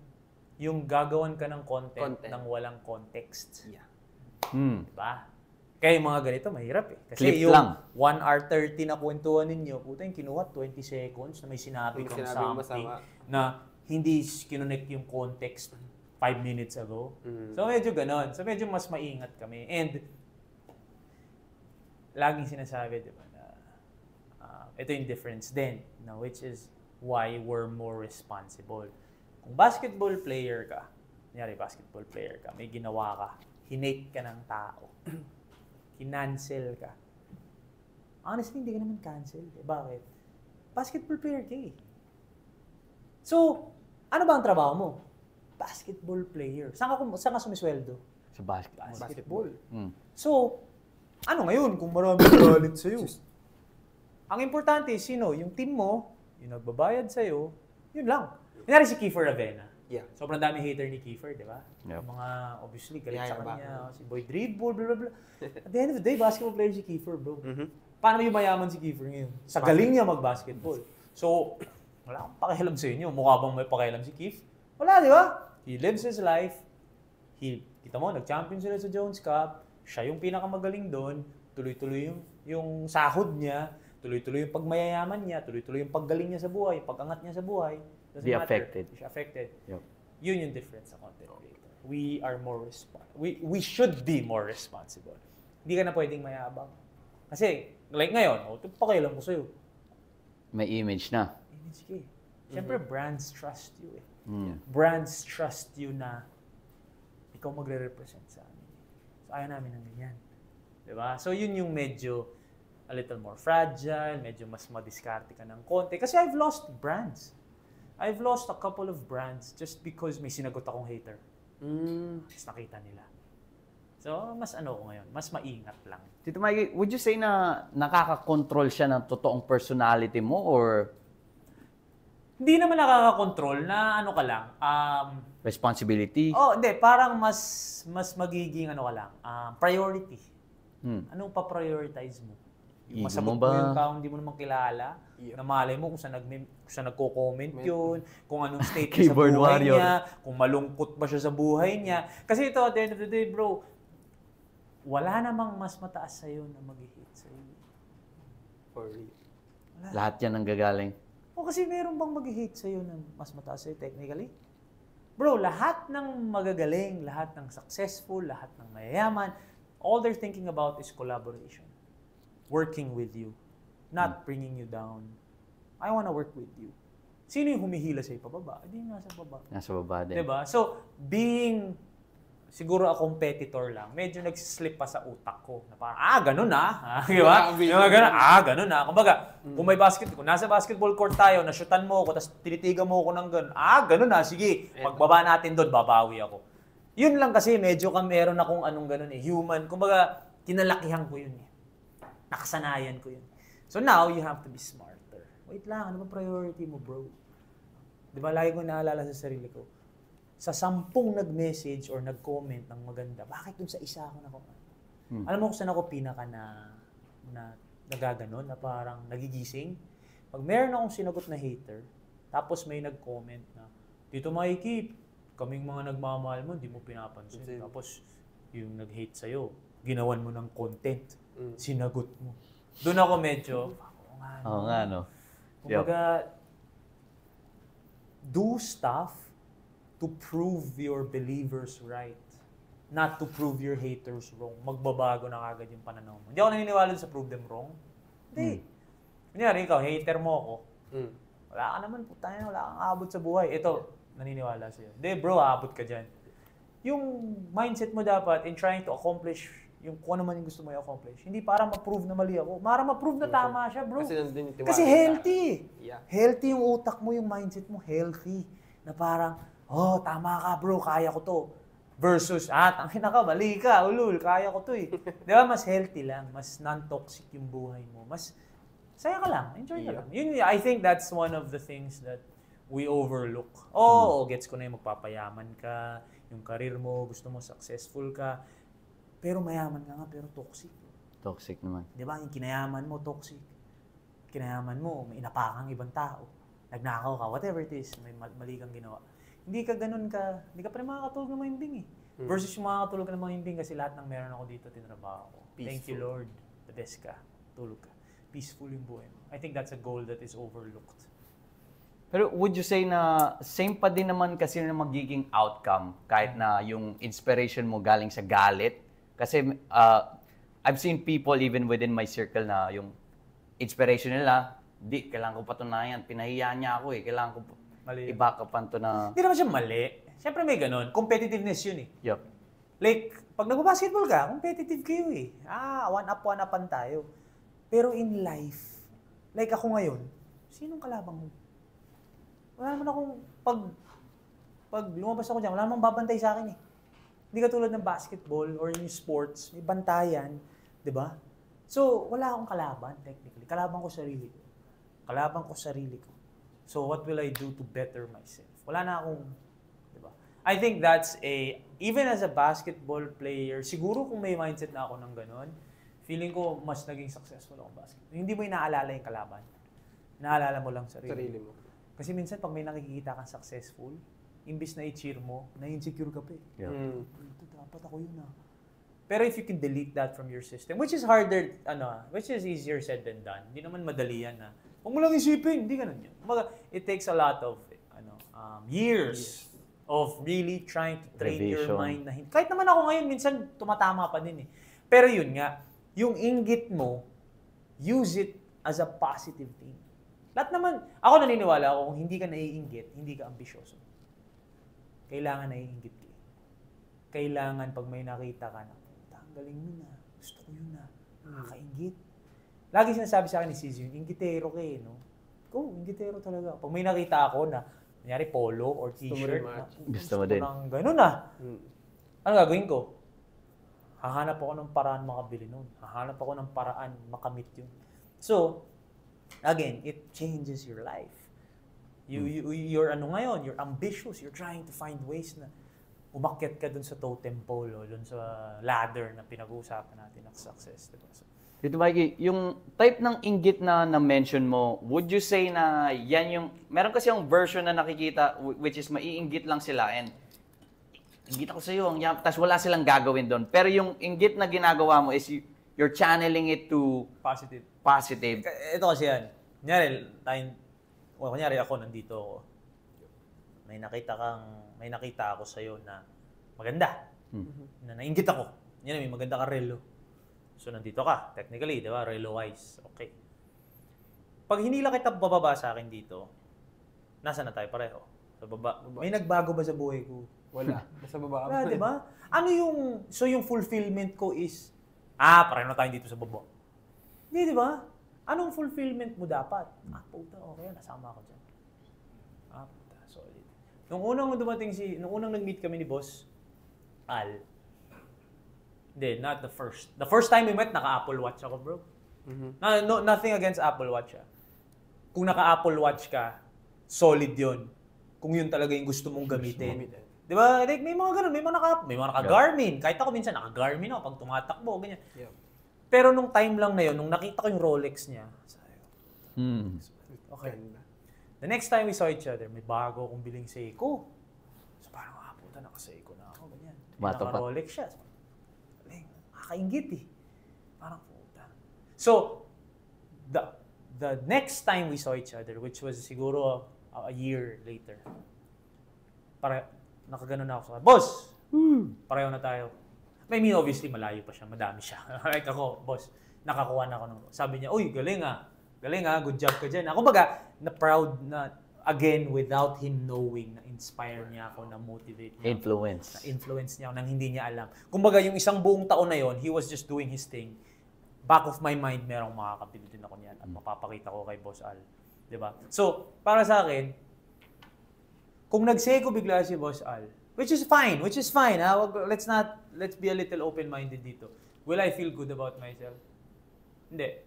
yung gagawan ka ng content. Ng walang context. Yeah. Diba? Kaya yung mga ganito, mahirap eh. Kasi Clip yung lang. 1 hour 30 na kwentuhan ninyo, puta yung kinuha 20 seconds na may sinabi kang something na hindi kinonect yung context 5 minutes ago. So medyo ganon. So medyo mas maingat kami. And laging sinasabi, di ba, na ito yung difference din, which is why we're more responsible. Kung basketball player ka, may ginawa ka, hinate ka ng tao, kinancel ka. Honestly, hindi ka naman cancel. Bakit? Basketball player ka eh. So, ano ba ang trabaho mo? Basketball player. Saan ka sumisweldo? Sa basketball. Basketball. So, ano ngayon kung maraming galit sa'yo? Ang importante, sino? Yung team mo, yung nagbabayad sa'yo, yun lang. Kunyari si Kiefer Ravena. Yeah. Sobrang dami hater ni Kiefer, di ba? Yep. Mga, obviously, galit sa kanya. Si Boy Dribble, blah, blah, blah. At the end of the day, basketball player si Kiefer, bro. Paano yung mayaman si Kiefer ngayon? Sa galing niya mag-basketball. So, wala akong pakialam sa inyo. Mukha bang may pakialam si Keith? Wala, di ba? He lives his life. Kita mo, nag-champion sila sa Jones Cup. Siya yung pinakamagaling doon. Tuloy-tuloy yung sahod niya. Tuloy-tuloy yung pagmayayaman niya. Tuloy-tuloy yung paggaling niya sa buhay. Pag-angat niya sa buhay. Be affected. Siya affected. Yep. Yun yung difference sa content creator. We are more we should be more responsible. Hindi ka na pwedeng mayabang. Kasi, like ngayon, pakialam ko sa'yo. May image na. Sige. Siyempre, brands trust you eh. Brands trust you na ikaw magre-represent sa amin. So, ayaw namin ng ganyan. Diba? So, yun yung medyo a little more fragile, medyo mas madiskarte ka ng konti. Kasi I've lost brands. I've lost a couple of brands just because may sinagot akong hater. Tapos nakita nila. So, mas ko ngayon, mas maingat lang. Tito Mikey, would you say na nakaka-control siya ng totoong personality mo or Hindi naman nakaka-control na ka lang. responsibility? Hindi. Parang mas magiging ka lang. Priority. Anong pa-prioritize mo? Ego Masabot mo ba? mo yung tao hindi mo naman kilala. Na malay mo kung saan nagko-comment yun, kung anong state niya sa Keyboard buhay warrior. niya, kung malungkot ba siya sa buhay niya. Kasi ito, at the end of the day, bro, wala namang mas mataas sa'yo na mag-hate sa'yo. For real. Lahat yan ang gagaling. Kasi meron bang mag-hate sa'yo na mas mataas sa'yo technically? Bro, lahat ng magagaling, lahat ng successful, lahat ng mayayaman, all they're thinking about is collaboration. Working with you. Not bringing you down. I wanna work with you. Sino yung humihila sa'yo pababa? Hindi nasa baba. Nasa baba din. Diba? So, being siguro a competitor lang, medyo nagsislip pa sa utak ko. Na parang, ganun na. Di ba? Yung ganun, ganun na. Kumbaga, kung nasa basketball court tayo, na-shootan mo ako, tapos tinitigan mo ako ng ganun, ganun na, sige, pagbaba natin doon, babawi ako. Yun lang kasi, medyo meron akong anong ganun human. Kumbaga, kinalakihan ko yun Nakasanayan ko yun. So now, you have to be smarter. Wait lang, ano ba priority mo, bro? Di ba, lagi ko naalala sa sarili ko, sa 10 nag-message or nag-comment ng maganda, bakit dun sa isa ako na-comment? Alam mo kung saan ako pinaka na nagaganon, na parang nagigising? Pag meron akong sinagot na hater, tapos may nag-comment na, Tito Mikey, kaming mga nagmamahal mo, hindi mo pinapansin. Tapos yung nag-hate sa'yo, ginawan mo ng content, sinagot mo. Doon ako medyo, Oo nga, no? Kumbaga, do stuff to prove your believers right. Not to prove your haters wrong. Magbabago na kagad yung pananaw mo. Hindi ako naniniwala sa prove them wrong. Hindi. Kunyari, ikaw, hater mo ako. Wala ka naman, putang, wala kang abot sa buhay. Ito, naniniwala sa'yo. Hindi, bro, abot ka dyan. Yung mindset mo dapat in trying to accomplish yung kung ano man yung gusto mo i-accomplish. Hindi para ma-prove na mali ako. Para ma-prove na tama siya, bro. Kasi healthy. Yeah. Healthy yung utak mo, yung mindset mo, healthy. Na parang, tama ka bro, kaya ko to. Versus, tangina ka, mali ka, ulul, kaya ko to eh. Di ba, mas healthy lang, mas non-toxic yung buhay mo. Mas, saya ka lang, enjoy ka lang. Yun, I think that's one of the things that we overlook. Gets ko na yung magpapayaman ka, yung career mo, gusto mo successful ka. Pero mayaman ka nga, pero toxic. Toxic naman. Di ba? Yung kinayaman mo, toxic. Kinayaman mo, may inapakang ibang tao. Nagnakaw ka, whatever it is, may mali kang ginawa. Hindi ka ganun ka, hindi ka pa rin makakatulog ng mahimbing Versus yung makakatulog ka ng mahimbing kasi lahat ng meron ako dito, tinrabaho ko. Thank you Lord, the best ka, tulog ka. Peaceful yung buhay mo. I think that's a goal that is overlooked. Pero would you say na same pa din naman kasi na magiging outcome kahit na yung inspiration mo galing sa galit? Kasi I've seen people even within my circle na yung inspiration nila, kailangan ko patunayan, pinahiya niya ako kailangan ko i-back upan to na... Hindi naman siya mali. Siyempre may ganun. Competitiveness yun Yup. Like, pag nag-basketball ka, competitive kayo one-upan tayo. Pero in life, like ako ngayon, sinong kalabang mo? Wala naman akong, pag lumabas ako dyan, wala namang babantay sa akin Hindi katulad ng basketball or yung sports, may bantayan, di ba? So, wala akong kalaban, technically. Kalaban ko sarili ko. So, what will I do to better myself? Wala na akong, di ba? I think that's even as a basketball player, siguro kung may mindset na ako ng ganon, feeling ko mas naging successful ako basketball. Hindi mo inaalala yung kalaban. Inaalala mo lang sarili mo. Kasi minsan, pag may nakikita kang successful, imbis na i-cheer mo, na-insecure ka pa Ito, dapat ako yun Pero if you can delete that from your system, which is harder, which is easier said than done. Hindi naman madali yan huwag mo lang isipin, hindi ganun yun. It takes a lot of years of really trying to train your mind na kahit naman ako ngayon, minsan tumatama pa din Pero yun nga, yung inggit mo, use it as a positive thing. Lahat naman, ako naniniwala ako, kung hindi ka naiinggit, hindi ka ambisyoso. Kailangan naiinggit ka. Kailangan pag may nakita ka na, ang galing mo gusto ko yun nakakainggit. Lagi sinasabi sa akin ni Cizzy, inggitero ka inggitero talaga. Pag may nakita ako na, kunyari polo or t-shirt, gusto mo din. Ganun Ano gagawin ko? Hahanap ako ng paraan makabili nun. Hahanap ako ng paraan makamit yun. So, again, it changes your life. You're ngayon, you're ambitious, you're trying to find ways na umakyat ka dun sa totem pole o dun sa ladder na pinag-uusapan natin ng success. Diba? So, Dito Mikey, yung type ng inggit na na-mention mo, would you say na yan yung, meron kasi yung version na nakikita which is maiinggit lang sila and inggit ako sa iyo, tapos wala silang gagawin doon. Pero yung inggit na ginagawa mo is you're channeling it to positive. Ito kasi yan. Kunyari ako, nandito ako. May nakita ako sa'yo na maganda. Na nainggit ako. Yan, may maganda ka relo. So, nandito ka. Technically, di ba? Relo-wise. Okay. Pag hinila kita bababa sa akin dito, nasa na tayo pareho? Sa baba. May nagbago ba sa buhay ko? Wala. Nasa baba. Wala, di ba? Ano yung fulfillment ko is, pareho na tayo dito sa baba. Hindi, di ba? Anong fulfillment mo dapat? Puta, okay, nasama ako dyan. Puta, solid. Nung unang nag-meet kami ni Boss Al, hindi, not the first. The first time we met, naka-Apple Watch ako, bro. Nothing against Apple Watch, Kung naka-Apple Watch ka, solid yun. Kung yun talaga yung gusto mong gamitin. Di ba? Like, may mga ganun, may mga naka-Garmin. Kahit ako minsan, naka-Garmin ako pag tumatakbo, ganyan. Yeah. Pero nung time lang na yun, nung nakita ko yung Rolex niya, sabi ko, okay. The next time we saw each other, may bago akong biling Seiko. So parang, puta, naka-Seiko na ako, ganyan. Naka-Rolex siya. So, nakakaingit eh. Parang, puta. So, the next time we saw each other, which was siguro a year later, nakaganon na ako sa boss, pareho na tayo. I mean, obviously, malayo pa siya, madami siya. Like ako, boss, nakakuha na ako ng, sabi niya, uy, galing good job ka dyan. Ako baga, na-proud na, again, without him knowing, na-inspire niya ako, na-motivate niya. Na-influence niya ako nang hindi niya alam. Kumbaga, yung isang buong taon na yon, he was just doing his thing. Back of my mind, merong makakabili din ako niyan at mapapakita ko kay Boss Al. Diba? So, para sa akin, kung nag-say ko bigla si Boss Al, which is fine. Let's be a little open-minded dito. Will I feel good about myself? Hindi.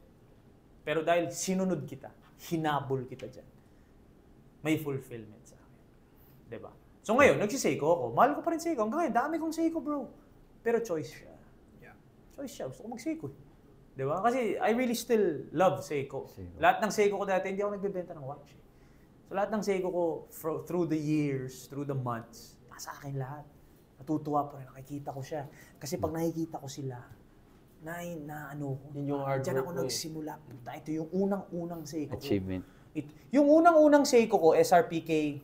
Pero dahil sinunod kita, hinabol kita dyan, may fulfillment sa akin. Diba? So ngayon, nagsisayko ako. Mahal ko pa rin Seiko. Hanggang ngayon, dami kong Seiko, bro. Pero choice siya. Yeah. Choice siya. Gusto ko mag-Seiko. Diba? Kasi I really still love Seiko. Lahat ng Seiko ko dati, hindi ako nagbebenta ng watch. So lahat ng Seiko ko, through the years, through the months, nasa akin lahat. Natutuwa pa rin, nakikita ko siya. Kasi pag nakikita ko sila, yun yung hard dyan work ako mo nagsimula. Puta, ito yung unang-unang Seiko Achievement. Yung unang-unang Seiko ko, SRPK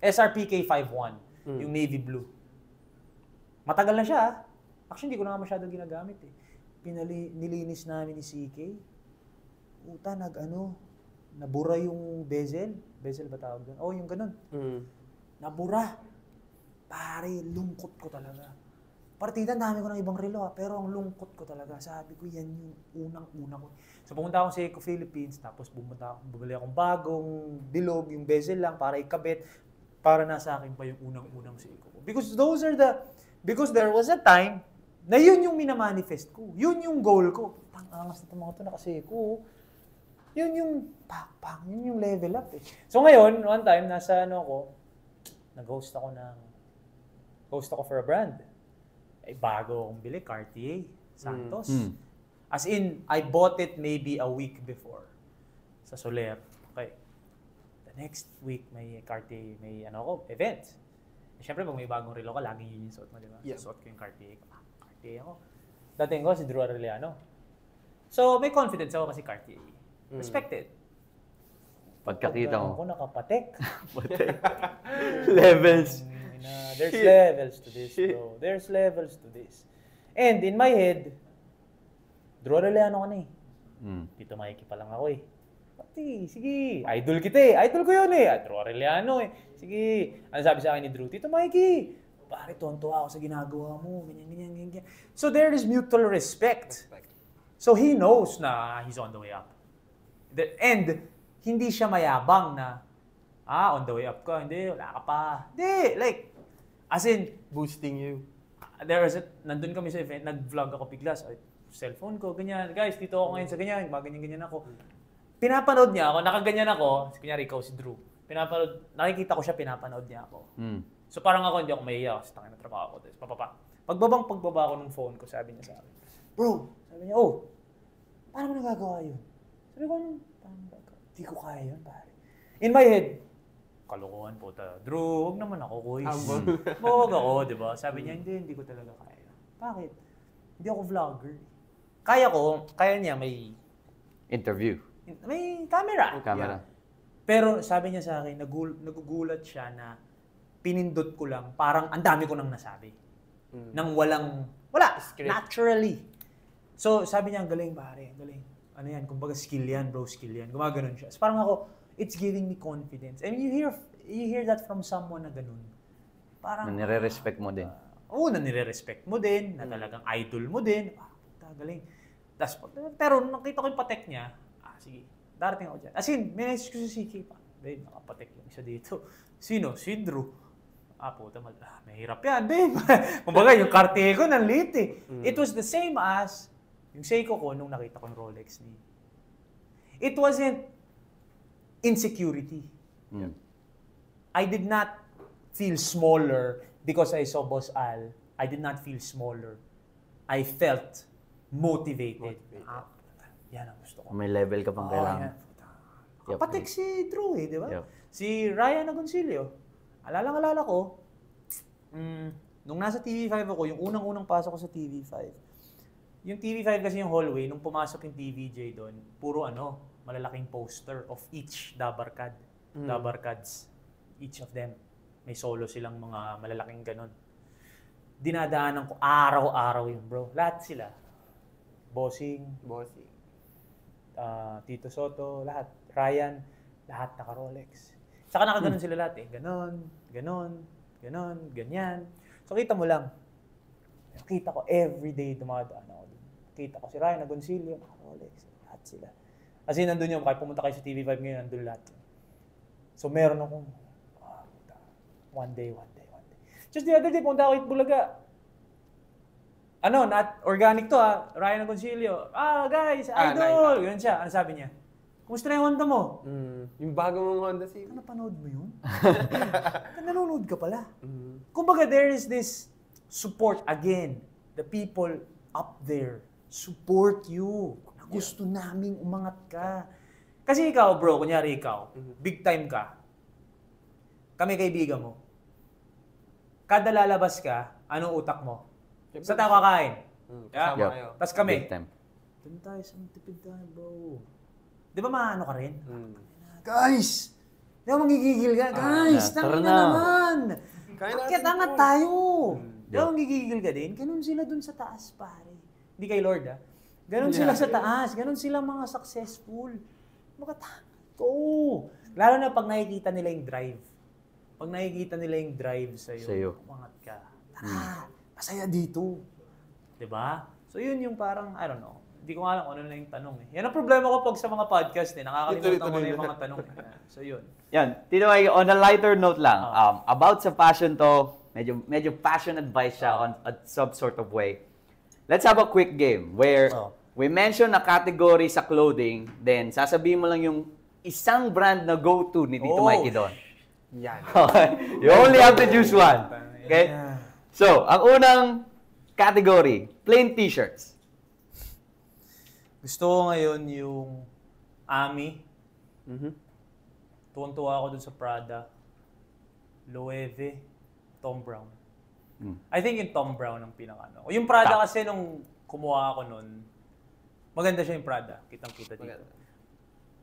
51, yung navy blue. Matagal na siya. Actually, hindi ko na nga masyado ginagamit eh. Nilinis namin ni CK. Puta, nabura yung bezel. Bezel ba tawag doon? Yung ganun. Nabura. Pare, lungkot ko talaga. Partida, dami ko ng ibang relo pero ang lungkot ko talaga. Sabi ko, yan yung unang-una ko. So pumunta ako sa Seiko Philippines, tapos bumili akong bagong bilog, yung bezel lang para ikabit, para nasa akin pa yung unang-unang Seiko ko. Because there was a time na yun yung minamanifest ko. Yun yung goal ko. Ang angas na mga ito naka-Seiko. Yun yung yun yung level up eh. So ngayon, one time, nag-host ako for a brand. Bago akong bili, Cartier, Santos. As in, I bought it maybe a week before sa Soler. Okay. The next week, may Cartier, may event. Siyempre, pag may bagong relo ka, laging yun yung suot mo, di ba? Yeah. Suot ko yung Cartier. Cartier ako. Dating ko, si Drew Arellano. So, may confidence ako kasi Cartier. Respected. Pagkakita mo. Ako nakapatek. Levels. There's levels to this, bro. There's levels to this. And in my head, Drew Arellano ka na eh. Dito Mikey pa lang ako eh. Pati, sige. Idol kita eh. Idol ko yun eh. Drew Arellano eh. Sige. Ano sabi sa akin ni Drew? Tito Mikey, pare, tonto ako sa ginagawa mo. Ganyan. So there is mutual respect. So he knows na he's on the way up. And hindi siya mayabang na, on the way up ka. Hindi, wala ka pa. Hindi, like, as in, boosting you. Nandun kami sa event, nag-vlog ako bigla sa cellphone ko, ganyan. Guys, dito ako ngayon sa ganyan, ganyan ako. Pinapanood niya ako, nakaganyan ako, kunyari ikaw si Drew. Nakikita ko siya, pinapanood niya ako. So parang ako, hindi ako mahiya kasi tangin na trabaho ako. Pagbaba ko ng phone ko, sabi niya sa akin, bro, sabi niya, paano mo nagagawa yun? Sabi ko, hindi ko kaya yun, pare. In my head, kalokohan po ta. Drew, huwag naman ako, kuys. Huwag ako, di ba? Sabi niya, hindi ko talaga kaya. Bakit? Hindi ako vlogger. Kaya niya may interview. May camera. Camera. Pero sabi niya sa akin, nagugulat siya na pinindot ko lang, parang ang dami ko nang nasabi. Nang wala, script. Naturally. So sabi niya, galing pare, galing. Ano yan, kumbaga skill yan, bro, skill yan. Gumaganon siya. So parang ako, it's giving me confidence. And you hear, you hear that from someone na ganun. Parang, Na nire-respect mo din. Oo, na nire-respect mo din, na talagang idol mo din. Puta, galing. Pero nung nakita ko yung patek niya, sige, darating ako dyan. As in, may message ko sa CK pa. Babe, nakapatek yung isa dito. Sino? Si Drew. Puta, mahirap yan, babe. Kumbaga, yung Cartier ko, nanlit eh. It was the same as yung Seiko ko nung nakita ko yung Rolex ni. It wasn't insecurity. I did not feel smaller because I saw Boss Al. I did not feel smaller. I felt motivated. Yan ang gusto ko. May level ka pang kailangan. Kapatik si Drew eh, di ba? Yep. Si Ryan Agoncillo. Alala ko, nung nasa TV5 ako, yung unang-unang pasok ko sa TV5, yung TV5 kasi yung hallway, nung pumasok yung TVJ doon, puro malalaking poster of each Dabarkad. Dabarkads. Each of them. May solo silang mga malalaking ganon. Dinadaanan ko araw-araw yun, bro. Lahat sila. Bossing. Tito Soto, lahat. Ryan, lahat naka-Rolex. Saka nakaganon sila lahat eh. Ganon, ganyan. So kita mo lang. Kita ko everyday dumadaan ako dun. Kita ko si Ryan Agoncillo, naka-Rolex. Lahat sila. As in, nandun yun. Kahit pumunta kayo sa TV5 ngayon, nandun lahat. So meron akong one day. Just the other day, punta ako Bulaga. Not organic to Ryan Agoncillo. Guys, idol! Yun siya. Ano sabi niya? Kumusta na yung Honda mo? Yung bago mong Honda Civic. Napanood mo yun? Nanonood ka pala. Kumbaga, there is this support again. The people up there support you. Na gusto naming umangat ka. Kasi ikaw, bro, kunyari ikaw, big time ka. Kami kaibigan mo. Kada lalabas ka, anong utak mo? Sa tayo kakain. Kasama kayo. Tapos kami. Big time. Doon tayo sa matipid tayo, bro. Di ba maano ka rin? Guys! Di ba magigigil ka? Guys, tara na naman! Bakit angat tayo? Di ba magigigil ka din? Ganun sila dun sa taas, pare. Hindi kay Lord, Ganun sila sa taas. Ganun sila mga successful. Go! Lalo na pag nakikita nila yung drive. Pag nakikita nila yung drive sa'yo. Umangat ka. Tara! Masaya dito. Di ba? So yun yung parang, I don't know. Hindi ko nga alam ano na yung tanong eh. Yan ang problema ko pag sa mga podcast eh. Nakakalimutan ko na yung mga tanong eh. So yun. Yan. Tito Mike, on a lighter note lang, about sa fashion to, medyo fashion advice siya on a some sort of way. Let's have a quick game where we mention a category sa clothing, then sasabihin mo lang yung isang brand na go-to ni Tito Mikey doon. Yan. Okay? You only have to choose one. Okay? So, ang unang category, plain t-shirts. Gusto ko ngayon yung Ami. Tuwan-tuwa ako dun sa Prada. Loewe. Tom Brown. I think yung Tom Brown ang pinaka-ano. Yung Prada kasi nung kumuha ako nun, maganda siya yung Prada. Kitang-kita dito.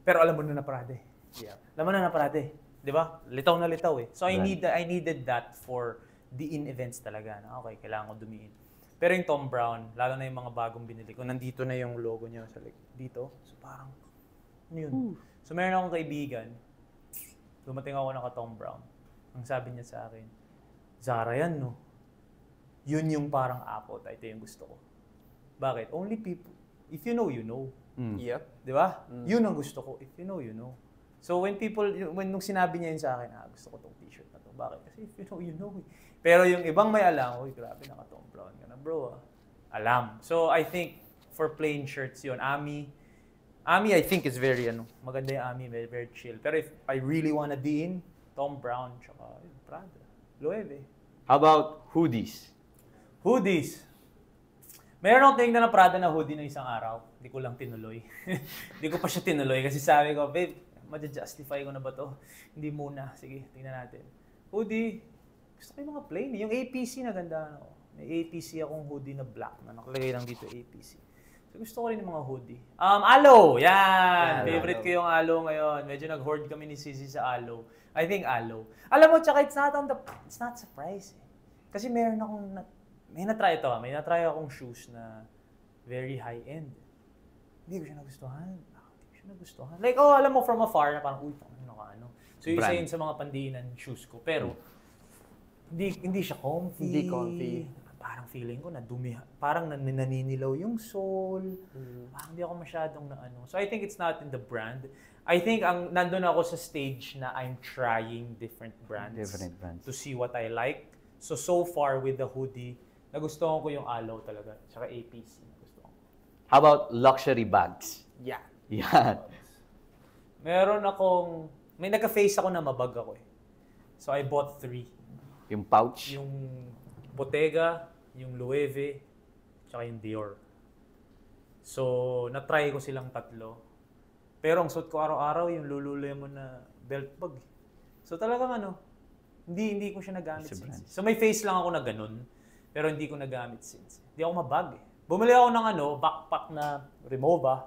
Pero alam mo na Prada eh. Yeah. Alam mo na Prada eh. Di ba? Litaw na litaw eh. So I needed that for the in-events talaga. Na, okay, kailangan ko dumiin. Pero yung Tom Brown, lalo na yung mga bagong binili ko, nandito na yung logo niya sa dito. So parang, ano yun? So meron akong kaibigan, dumating ako naka-Tom Brown. Ang sabi niya sa akin, Zara yan, no? Yun yung parang apple. Ito yung gusto ko. Bakit? Only people, if you know, you know. Yep. Di ba? Yun ang gusto ko. If you know, you know. So nung sinabi niya yun sa akin, gusto ko tong t-shirt na to. Bakit? Kasi if you know, you know. Pero yung ibang may alam, grabe naka-Tom Brown ka na, bro. Alam. So I think for plain shirts yun, Ami I think is very, maganda yung Ami, very, very chill. Pero if I really wanna be in, Tom Brown, tsaka Prada, Loewe. How about hoodies? Hoodies. Meron akong tingnan na Prada na hoodie na isang araw. Hindi ko lang tinuloy. Hindi ko pa siya tinuloy kasi sabi ko, babe, ma-justify ko na ba to? Hindi muna. Sige, tingnan natin. Hoodie. Gusto ko yung mga plain. Yung APC na ganda. May APC akong hoodie na black na nakalagay lang dito APC. So gusto ko rin yung mga hoodie. Aloe! Yan! Favorite ko yung Aloe ngayon. Medyo nag-hoard kami ni Sisi sa Aloe. I think Aloe. Alam mo, tsaka it's not surprise eh. Kasi meron akong, may natry akong shoes na very high-end. Hindi ko siya nagustuhan. Like, alam mo from afar na parang, uy, ano. So isa Brand. yun sa mga pandiinan shoes ko. Pero hindi siya comfy. Hindi comfy. Parang feeling ko na dumi. Parang naninilaw yung sole. Parang hindi ako masyadong na ano. So I think it's not in the brand. I think nandun ako sa stage na I'm trying different brands. To see what I like. So far with the hoodie, nagustuhan ko yung Aloe talaga. Tsaka APC. Nagustuhan ko. How about luxury bags? Yeah. Yan. May nagka-face ako na mabag ako eh. So I bought 3. Yung pouch? Yung Bottega, yung Loewe, tsaka yung Dior. So, na-try ko silang 3. Pero ang suot ko araw-araw yung Lululemon na belt bag. So talagang hindi ko siya nagamit since. So may face lang ako na ganun, pero hindi ko nagamit since. Hindi ako mabag eh. Bumili ako ng backpack na Rimowa.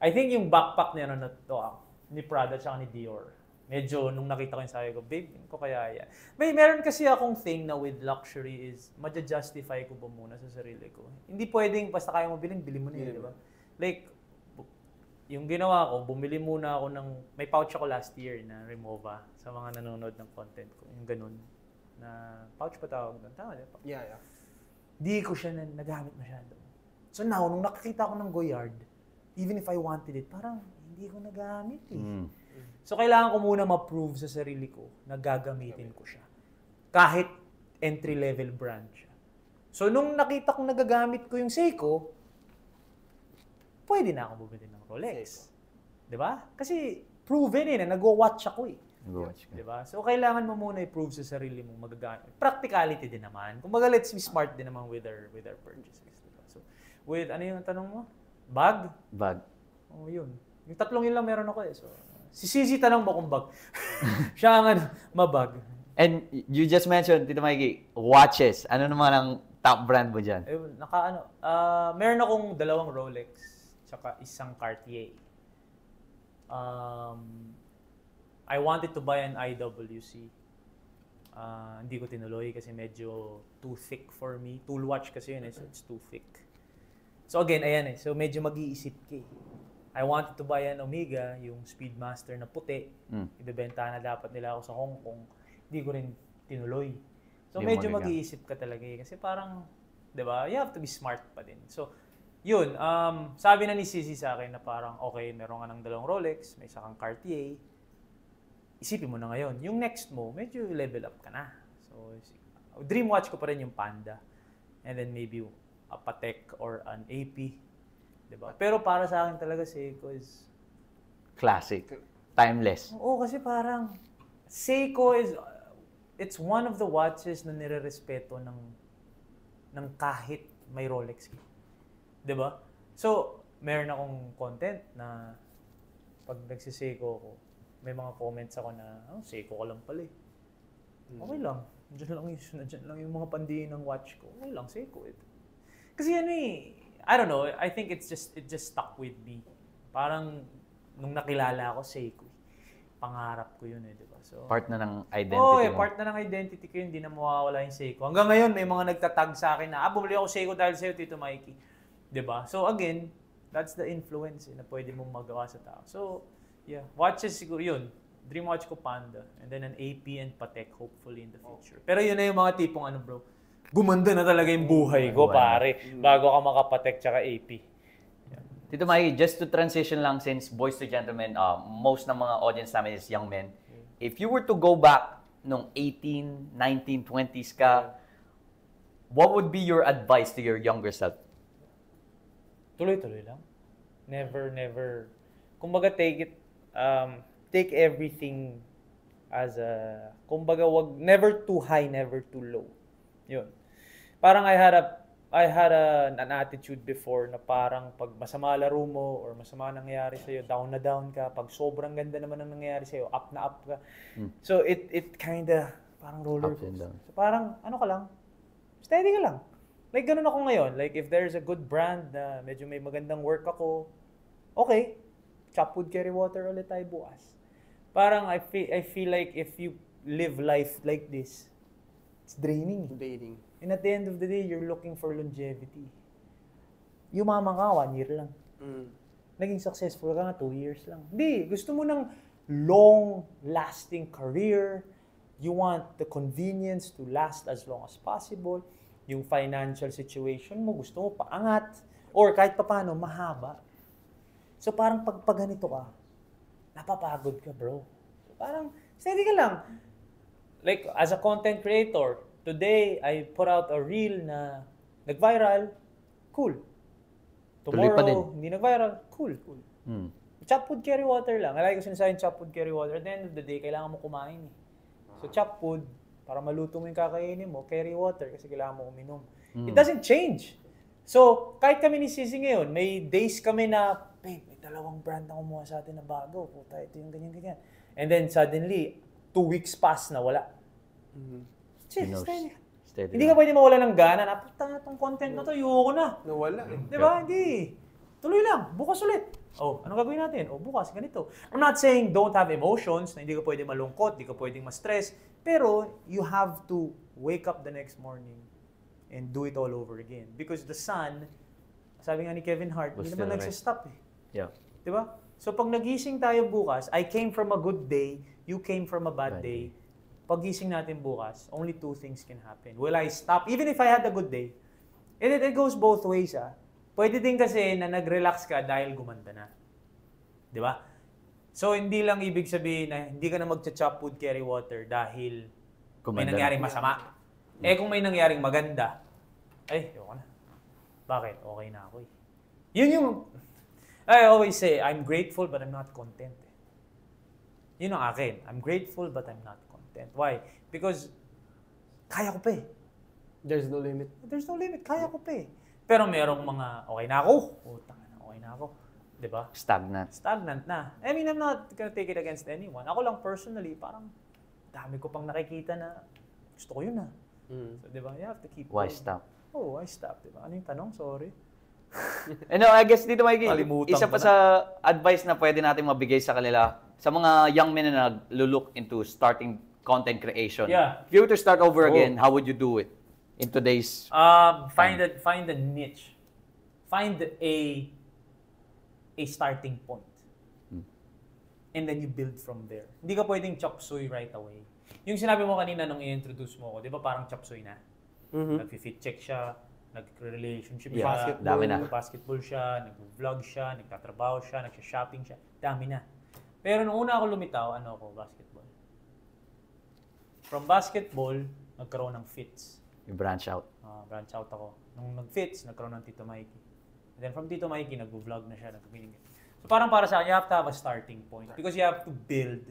I think yung backpack niya ni Prada tsaka ni Dior. Medyo nung nakita ko yung sabi ko, babe, ko kaya yan. Meron kasi akong thing na with luxury is, ma-justify ko ba muna sa sarili ko. Hindi pwedeng basta kaya mo bilhin, bili mo na yun, di ba? Like, yung ginawa ko, bumili muna ako may pouch ako last year na Rimowa sa mga nanonood ng content ko. Yung ganun. Na pouch pa tawag doon. Tama, di ba? Yeah. Di ko siya nagamit masyado. So now, nung nakakita ko ng Goyard, even if I wanted it, parang hindi ko nagamit eh. So kailangan ko muna ma-prove sa sarili ko na gagamitin ko siya. Kahit entry-level brand siya. So nung nakita kong nagagamit ko yung Seiko, pwede na ako bumili ng Rolex. 'Di ba? Kasi proven na nagwo-watch ako eh. Nag-watch ka. 'Di ba? So kailangan mo muna i-prove sa sarili mo magagamit. Practicality din naman. Kumbaga let's be smart din naman with our purchases. Diba? So with yung tanong mo? Bag? Bag. Oh, yun. Yung 3 yun lang meron ako eh. So si Sisi tanong mo kung bag. Siya ang mabag. And you just mentioned, Tito Mikey, watches. Ano naman ang top brand mo dyan? Meron akong 2 Rolex, tsaka 1 Cartier. I wanted to buy an IWC. Hindi ko tinuloy kasi medyo too thick for me. Tool watch kasi yun so it's too thick. So again, ayan so medyo mag-iisip ka eh. I wanted to buy an Omega, yung Speedmaster na puti. Ibebenta na dapat nila ako sa Hong Kong. Hindi ko rin tinuloy. So medyo mag-iisip ka talaga eh. Kasi parang, di ba, you have to be smart pa din. So, yun. Sabi na ni Sisi sa akin na parang, okay, meron ka ng 2 Rolex, may 1 Cartier. Isipin mo na ngayon. Yung next mo, medyo level up ka na. So, dream watch ko pa rin yung Panda. And then maybe a Patek or an AP. Diba? Pero para sa akin talaga Seiko is classic. Timeless. Oo, kasi parang Seiko it's one of the watches na nirerespeto ng kahit may Rolex. Diba? So, meron akong content na pag nagsiseiko ako, may mga comments ako na, Seiko ka lang pala eh. Okay lang. Diyan lang yung mga pandiin ng watch ko. Okay lang, Seiko. Kasi I don't know, I think it just stuck with me. Parang nung nakilala ako, Seiko. Pangarap ko yun di ba? So, part na ng identity mo. part na ng identity ko yun, hindi na mawawala yung Seiko. Hanggang ngayon, may mga nagtatag sa akin na, bumili ako Seiko dahil sa'yo, Tito Mikey. Di ba? So again, that's the influence na pwede mong magawa sa tao. So, yeah, watches siguro yun. Dream watch ko Panda. And then an AP and Patek, hopefully in the future. Pero yun na yung mga tipong bro, gumanda na talaga yung buhay ko, pare. Bago ka makapatek tsaka AP. Yeah. Tito Mikey, just to transition lang since Boys to Gentlemen, most ng mga audience namin is young men. If you were to go back nung 18, 19, 20s ka, what would be your advice to your younger self? Tuloy-tuloy lang. Never. Kumbaga take everything as kumbaga never too high, never too low. Yun. Parang I had an attitude before na parang pag masama laro mo or masama nangyayari sa'yo, down na down ka. Pag sobrang ganda naman ang nangyayari sa'yo, up na up ka. So it kinda parang roller coaster. So parang ka lang, steady ka lang. Like ganun ako ngayon. Like if there's a good brand na medyo may magandang work ako, okay, chopwood carry water ulit tayo bukas. Parang I feel like if you live life like this, it's draining. And at the end of the day, you're looking for longevity. Yumaman ka, 1 year lang. Naging successful ka nga, 2 years lang. Hindi, gusto mo nang long-lasting career. You want the convenience to last as long as possible. Yung financial situation mo, gusto mo paangat. Or kahit paano, mahaba. So parang pag ganito ka, napapagod ka, bro. Parang, steady ka lang. Like, as a content creator, today, I put out a reel na nag-viral, cool. Tuloy pa din. Tomorrow, hindi nag-viral, cool. Chop wood, carry water lang. Alay ko sinasabi chop wood, carry water. At the end of the day, kailangan mo kumain eh. So chop wood, para maluto mo yung kakainin mo, carry water kasi kailangan mo uminom. It doesn't change. So, kahit kami ni Sisi ngayon, may days kami na, babe, may 2 brand na kumuha sa atin na bago. Puta, ito yung ganyan-ganyan. And then suddenly, 2 weeks pass na wala. Chill, steady. Hindi ka pwede mawala ng gana na, puta na itong content na to, ayoko na. Nawala. Di ba? Hindi. Tuloy lang. Bukas ulit. Oh, anong gagawin natin? Oh, bukas, ganito. I'm not saying don't have emotions, na hindi ka pwede malungkot, hindi ka pwedeng ma-stress, pero you have to wake up the next morning and do it all over again. Because the sun, sabi nga ni Kevin Hart, hindi naman nagsistop eh. Yeah. Di ba? So pag nagising tayo bukas, I came from a good day, you came from a bad day. Pag gising natin bukas, only 2 things can happen. Will I stop? Even if I had a good day, and it goes both ways ah. Pwede din kasi na nag-relax ka dahil gumanda na. Di ba? So hindi lang ibig sabihin na hindi ka na mag-chop wood, carry water dahil may nangyaring masama. Eh kung may nangyaring maganda, ayoko na. Bakit? Okay na ako eh. Yun yung, I always say, I'm grateful but I'm not content. Yun ang akin. I'm grateful but I'm not content. Why? Because kaya ko pa eh. There's no limit. There's no limit. Kaya ko pa eh. Pero merong mga, okay na ako. Okay na ako. Diba? Stagnant na. I mean, I'm not gonna take it against anyone. Ako lang personally, parang dami ko pang nakikita na gusto ko yun ah. So, diba? You have to keep Why going. stop? Oh, why stop? Diba? Ano yung tanong? Sorry. No, I guess dito Mikey, Kalimutan isa ko pa sa advice na pwede natin mabigay sa kanila, sa mga young men na nag-look into starting content creation. Yeah. If you were to start over again, how would you do it in today's Find a niche. Find a starting point. And then you build from there. Hindi ka pwedeng chop suey right away. Yung sinabi mo kanina nung i-introduce mo ko, di ba parang chop suey na? Nag-fit check siya, nag-relationship siya, dami na. Basketball siya, nag-vlog siya, nagtatrabaho siya, nag-shopping siya, dami na. Pero nung una ako lumitaw, basketball. From basketball, nagkaroon ng fits. You branch out. Branch out ako. Nung nag-fits, nagkaroon ng Tito Mikey. And then from Tito Mikey, nag-vlog na siya, nag-meeting. So parang para sa akin, you have to have a starting point. Because you have to build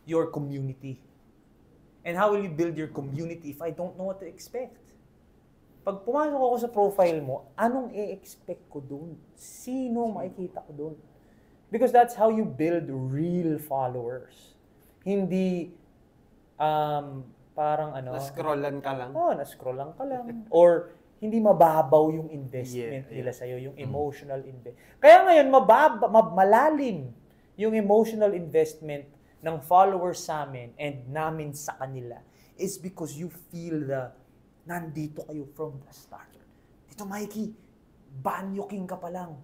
your community. And how will you build your community if I don't know what to expect? Pag pumasok ako sa profile mo, anong i-expect ko doon? Sino makikita ko doon? Because that's how you build real followers. Hindi parang Na-scrollan ka lang. Na-scrollan ka lang. Or hindi mababaw yung investment nila sa'yo, yung emotional investment. Kaya ngayon, malalim yung emotional investment ng followers sa amin and namin sa kanila is because you feel nandito kayo from the start. Dito, Mikey, Banyo King ka pa lang.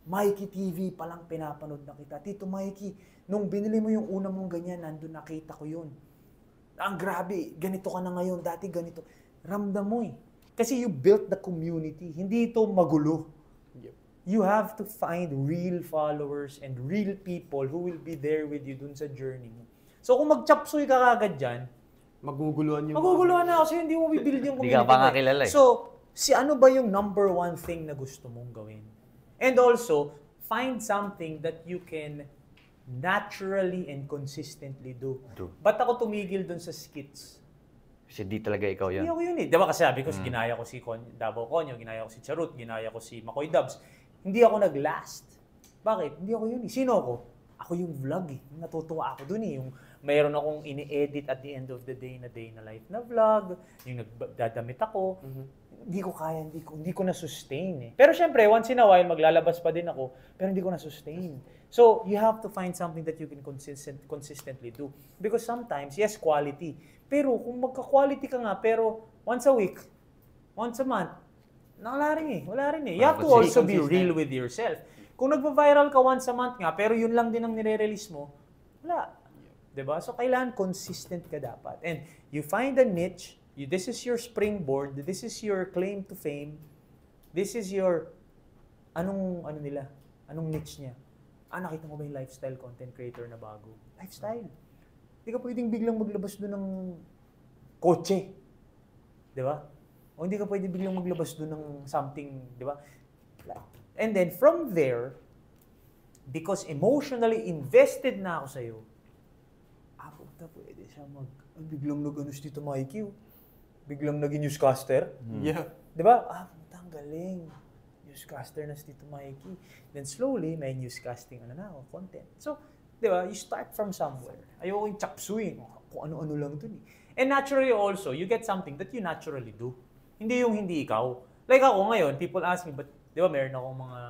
Mikey TV pa lang pinapanood na kita. Tito Mikey, nung binili mo yung una mong ganyan, nandun nakita ko yun. Ang grabe, ganito ka na ngayon, dati ganito. Ramdam mo eh. Kasi you built the community. Hindi ito magulo. You have to find real followers and real people who will be there with you dun sa journey mo. So kung mag-chapsuy ka kagad dyan, maguguluhan na kasi hindi mo bibuild yung community. Hindi ka pa nga kilala eh. So, ano ba yung number one thing na gusto mong gawin? And also, find something that you can naturally and consistently do. Ba't ako tumigil dun sa skits? Kasi di talaga ikaw yun. Hindi ako yun eh. Diba kasi sabi ko, ginaya ko si Davao Conyo, ginaya ko si Charut, ginaya ko si Makoy Dubs. Hindi ako nag-last. Bakit? Hindi ako yun eh. Sino ako? Ako yung vlog eh. Natutuwa ako dun eh. Yung mayroon akong ini-edit at the end of the day na life na vlog. Yung nagdadamit ako. Hindi ko kaya, hindi ko na-sustain eh. Pero syempre, once in a while, maglalabas pa din ako. Pero hindi ko na-sustain. So, you have to find something that you can consistently do. Because sometimes, yes, quality. Pero kung magka-quality ka nga, pero once a week, once a month, wala rin eh. You have to also be real with yourself. Kung nagpa-viral ka once a month nga, pero yun lang din ang nire-release mo, Wala. Diba? So, kailangan consistent ka dapat. And you find a niche, this is your springboard, this is your claim to fame, this is your, anong niche niya? Nakita mo ba yung lifestyle content creator na bago? Lifestyle. Hindi ka pwedeng biglang maglabas doon ng kotse. Diba? O hindi ka pwedeng biglang maglabas doon ng something, diba? And then, from there, because emotionally invested na ako sa'yo, puta, pwede siya biglang nag-ano si Tito Mikey, biglang naging newscaster. Yeah. Diba? Puta, ang galing. Newscaster na si Tito Mikey. Then slowly, may newscasting content. So, diba, you start from somewhere. Ayoko yung chapsuin. Kung ano-ano lang dun eh. And naturally also, you get something that you naturally do. Hindi yung hindi ikaw. Like ako ngayon, people ask me, but di ba meron akong mga,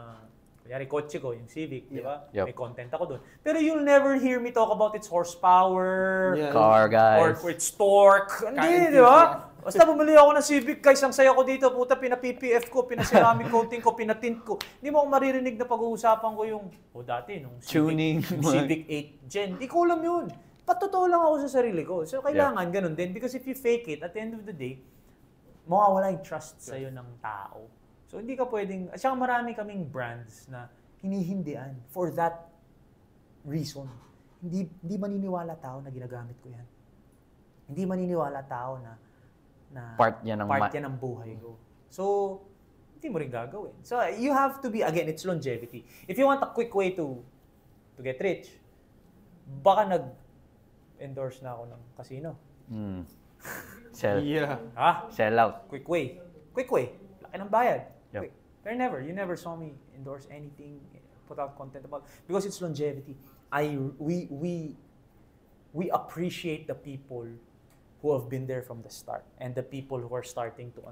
kunyari kotse ko, yung Civic, di ba? Yep. May content ako doon. Pero you'll never hear me talk about its horsepower, Car, guys. or its torque. Hindi, di ba? Basta bumili ako ng Civic, guys, ang saya ko dito, puta, pina-PPF ko, pina-ceramic coating ko, pina-tint ko. Hindi mo ako maririnig na pag-uusapan ko yung, dati, nung Tuning. Civic, yung Civic 8 Gen. Di ko alam yun. Patotoo lang ako sa sarili ko. So, kailangan ganun din. Because if you fake it, at the end of the day, mawawala yung trust sa'yo ng tao. So, hindi ka pwedeng... At saka marami kaming brands na hinihindian for that reason. Hindi maniniwala tao na ginagamit ko yan. Hindi maniniwala tao na Part yan ng buhay ko. So, hindi mo rin gagawin. So, you have to be... Again, it's longevity. If you want a quick way to get rich, baka nag-endorse na ako ng casino. Sell. Yeah. Sell out. Quick way. Laki ng bayad. Yep. Quick. Pero you never saw me endorse anything, put out content about, because it's longevity. We appreciate the people who have been there from the start and the people who are starting to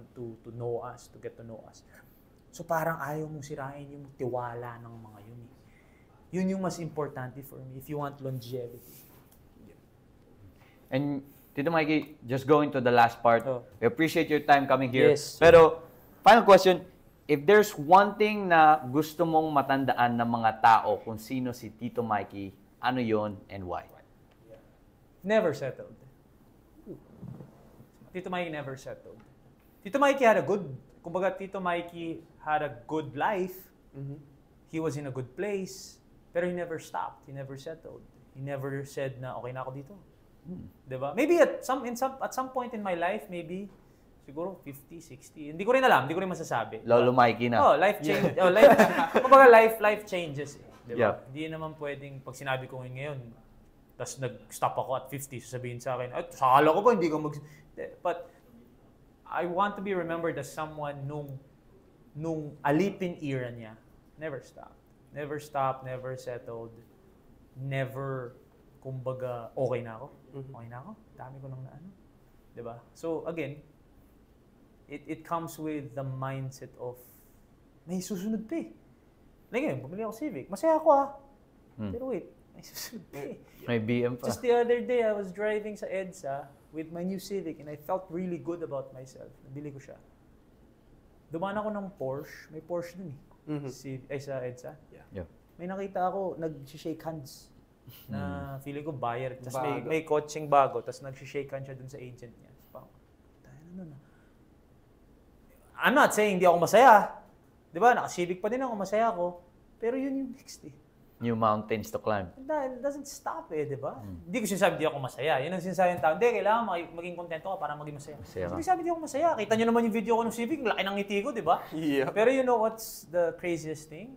know us, to get to know us. So parang ayaw mong sirain yung tiwala ng mga yun. Yun yung mas importante for me if you want longevity. And Tito Mikey, just going to the last part, we appreciate your time coming here. Yes. Pero, final question, if there's one thing na gusto mong matandaan ng mga tao kung sino si Tito Mikey, ano yon and why? Never settled. Tito Mikey never settled. Tito Mikey had a good, kumbaga Tito Mikey had a good life. He was in a good place, pero he never stopped. He never settled. He never said na okay na ako dito. Diba? Maybe at some point in my life, maybe siguro 50, 60. Hindi ko rin alam, hindi ko rin masasabi. Lolo Mikey na. Life change. Kumbaga life changes eh. Diba? Yep. Hindi naman pwedeng pag sinabi ko ngayon, tapos nag-stop ako at 50, sasabihin sa akin, ay, sakala ko ba hindi ka But I want to be remembered as someone nung alipin era niya, never stopped. Never stopped, never settled, never, kumbaga, okay na ako. Okay na ako. Dami ko nang naano. Diba? So, again, it comes with the mindset of, may susunod pa eh. Like ngayon, bumili ako Civic. Masaya ako Pero wait, may susunod pa eh. May BM pa. Just the other day, I was driving sa EDSA with my new Civic and I felt really good about myself. Nabili ko siya. Dumaan ako ng Porsche. May Porsche dun eh. Sa EDSA. Yeah. May nakita ako, nag-shake hands. Na feeling ko buyer. Tapos may coaching bago. Tapos nag-shake hands siya dun sa agent niya. I'm not saying hindi ako masaya. Diba? Naka-Civic pa din ako. Masaya ako. Pero yun yung next eh. New mountains to climb. It doesn't stop eh, di ba? Hindi ko sinasabi di ako masaya. Yun ang sinasabi ng tao. Hindi, kailangan maging kontento ka para maging masaya. Hindi sabi di ako masaya. Kita nyo naman yung video ko ng Civic, laki ng ngiti ko, di ba? Yeah. Pero you know what's the craziest thing?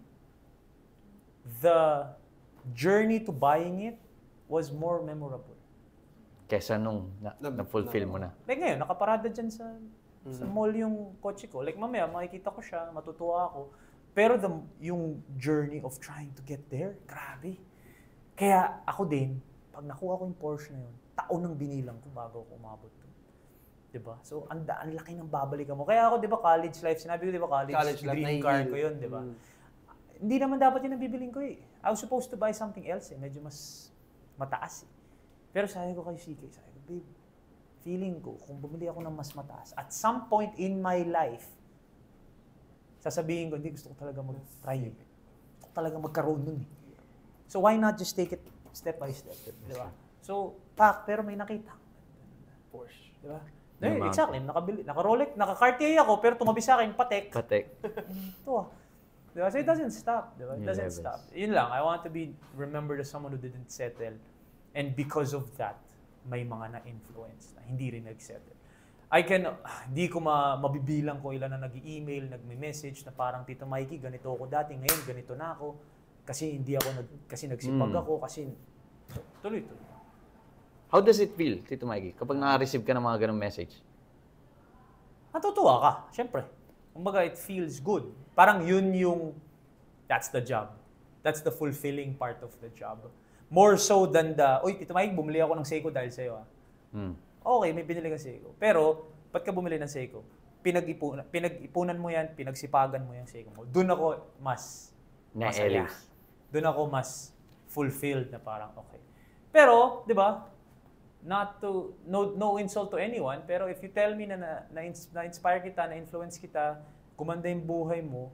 The journey to buying it was more memorable. Kesa nung na-fulfill mo na. Like ngayon, nakaparada dyan sa mall yung kotse ko. Like mamaya, makikita ko siya, matutuwa ako. Pero yung journey of trying to get there, grabe. Kaya ako din, pag nakuha ko yung Porsche na yun, taon nang binilang ko bago ako umabot doon. Diba? So, ang laki ng babalikan mo. Kaya ako, diba, college life, sinabi ko, diba, college dream car ko yun, diba? Hindi naman dapat yun ang bibiling ko eh. I was supposed to buy something else eh. Medyo mas mataas eh. Pero sabi ko kay CK, sabi ko, babe, feeling ko, kung bumili ako ng mas mataas, at some point in my life, sasabihin ko, hindi, gusto ko talaga mag-try. Gusto ko talaga magkaroon nun eh. So why not just take it Step by step. Di ba? true. So, pero may nakita. Porsche. Di ba? Yung mga- Exactly. Naka-Rolex, naka-Cartier ako, pero tumabi sa akin, Patek. Patek. Ito Diba? So it doesn't stop. Diba? It Yung doesn't levels. stop. Yun lang. I want to be remembered as someone who didn't settle. And because of that, may mga na-influence na hindi rin nag-settle. Hindi ko mabibilang kung ilan na nag-email, nag-message na parang, Tito Mikey, ganito ako dati, ngayon ganito na ako. Kasi kasi nagsipag ako, kasi tuloy-tuloy. How does it feel, Tito Mikey, kapag na-receive ka ng mga ganong message? Natutuwa ka, syempre. Kumbaga, it feels good. Parang that's the job. That's the fulfilling part of the job. More so than uy, Tito Mike, bumili ako ng Seiko dahil sa'yo. Okay, may binili ka Seiko. Pero, ba't ka bumili ng Seiko? Pinag-ipunan mo yan, pinagsipagan mo yung Seiko mo. Doon ako mas masaya. Doon ako mas fulfilled na parang okay. Pero, di ba, no insult to anyone, pero if you tell me na-inspire kita, na-influence kita, gumanda yung buhay mo,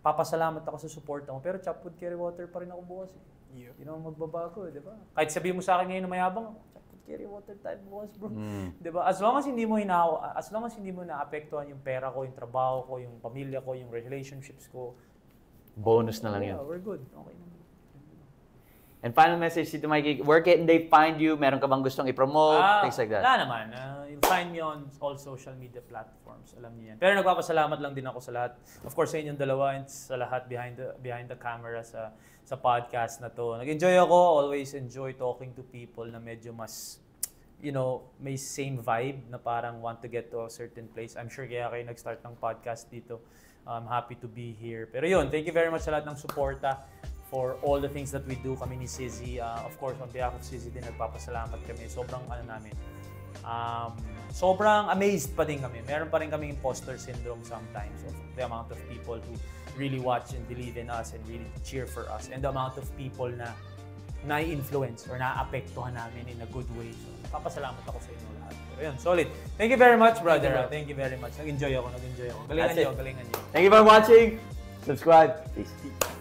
papasalamat ako sa suporta mo, pero chop wood, carry water pa rin ako bukas eh. Hindi naman magbabago, di ba? Kahit sabihin mo sa akin ngayon na mayabang ako, chop wood, carry water tayo bukas, bro. Di ba? As long as hindi mo naapektuhan yung pera ko, yung trabaho ko, yung pamilya ko, yung relationships ko, Bonus na lang yun. yeah, we're good. Okay naman. And final message, Tito Mikey, where can they find you? Meron ka bang gustong i-promote? Things like that. Wala naman. You'll find me on all social media platforms. Alam niyo yan. Pero nagpapasalamat lang din ako sa lahat. Of course, sa inyong dalawa and sa lahat behind the camera sa podcast na to. Nag-enjoy ako. Always enjoy talking to people na medyo mas, may same vibe na parang want to get to a certain place. I'm sure kaya kayo nag-start ng podcast dito. I'm happy to be here. Pero yun, thank you very much sa lahat ng suporta for all the things that we do kami ni Sizzy. Of course, on behalf of Sizzy din, nagpapasalamat kami. Sobrang amazed pa din kami. Meron pa rin kaming imposter syndrome sometimes of the amount of people who really watch and believe in us and really cheer for us. And the amount of people na na-influence or na-apektuhan namin in a good way. So, nagpapasalamat ako sa inyo lahat. Pero yun, solid. Thank you very much, brother. Thank you very much. Nag-enjoy ako. Galingan That's it. nyo. Thank you for watching. Subscribe. Peace.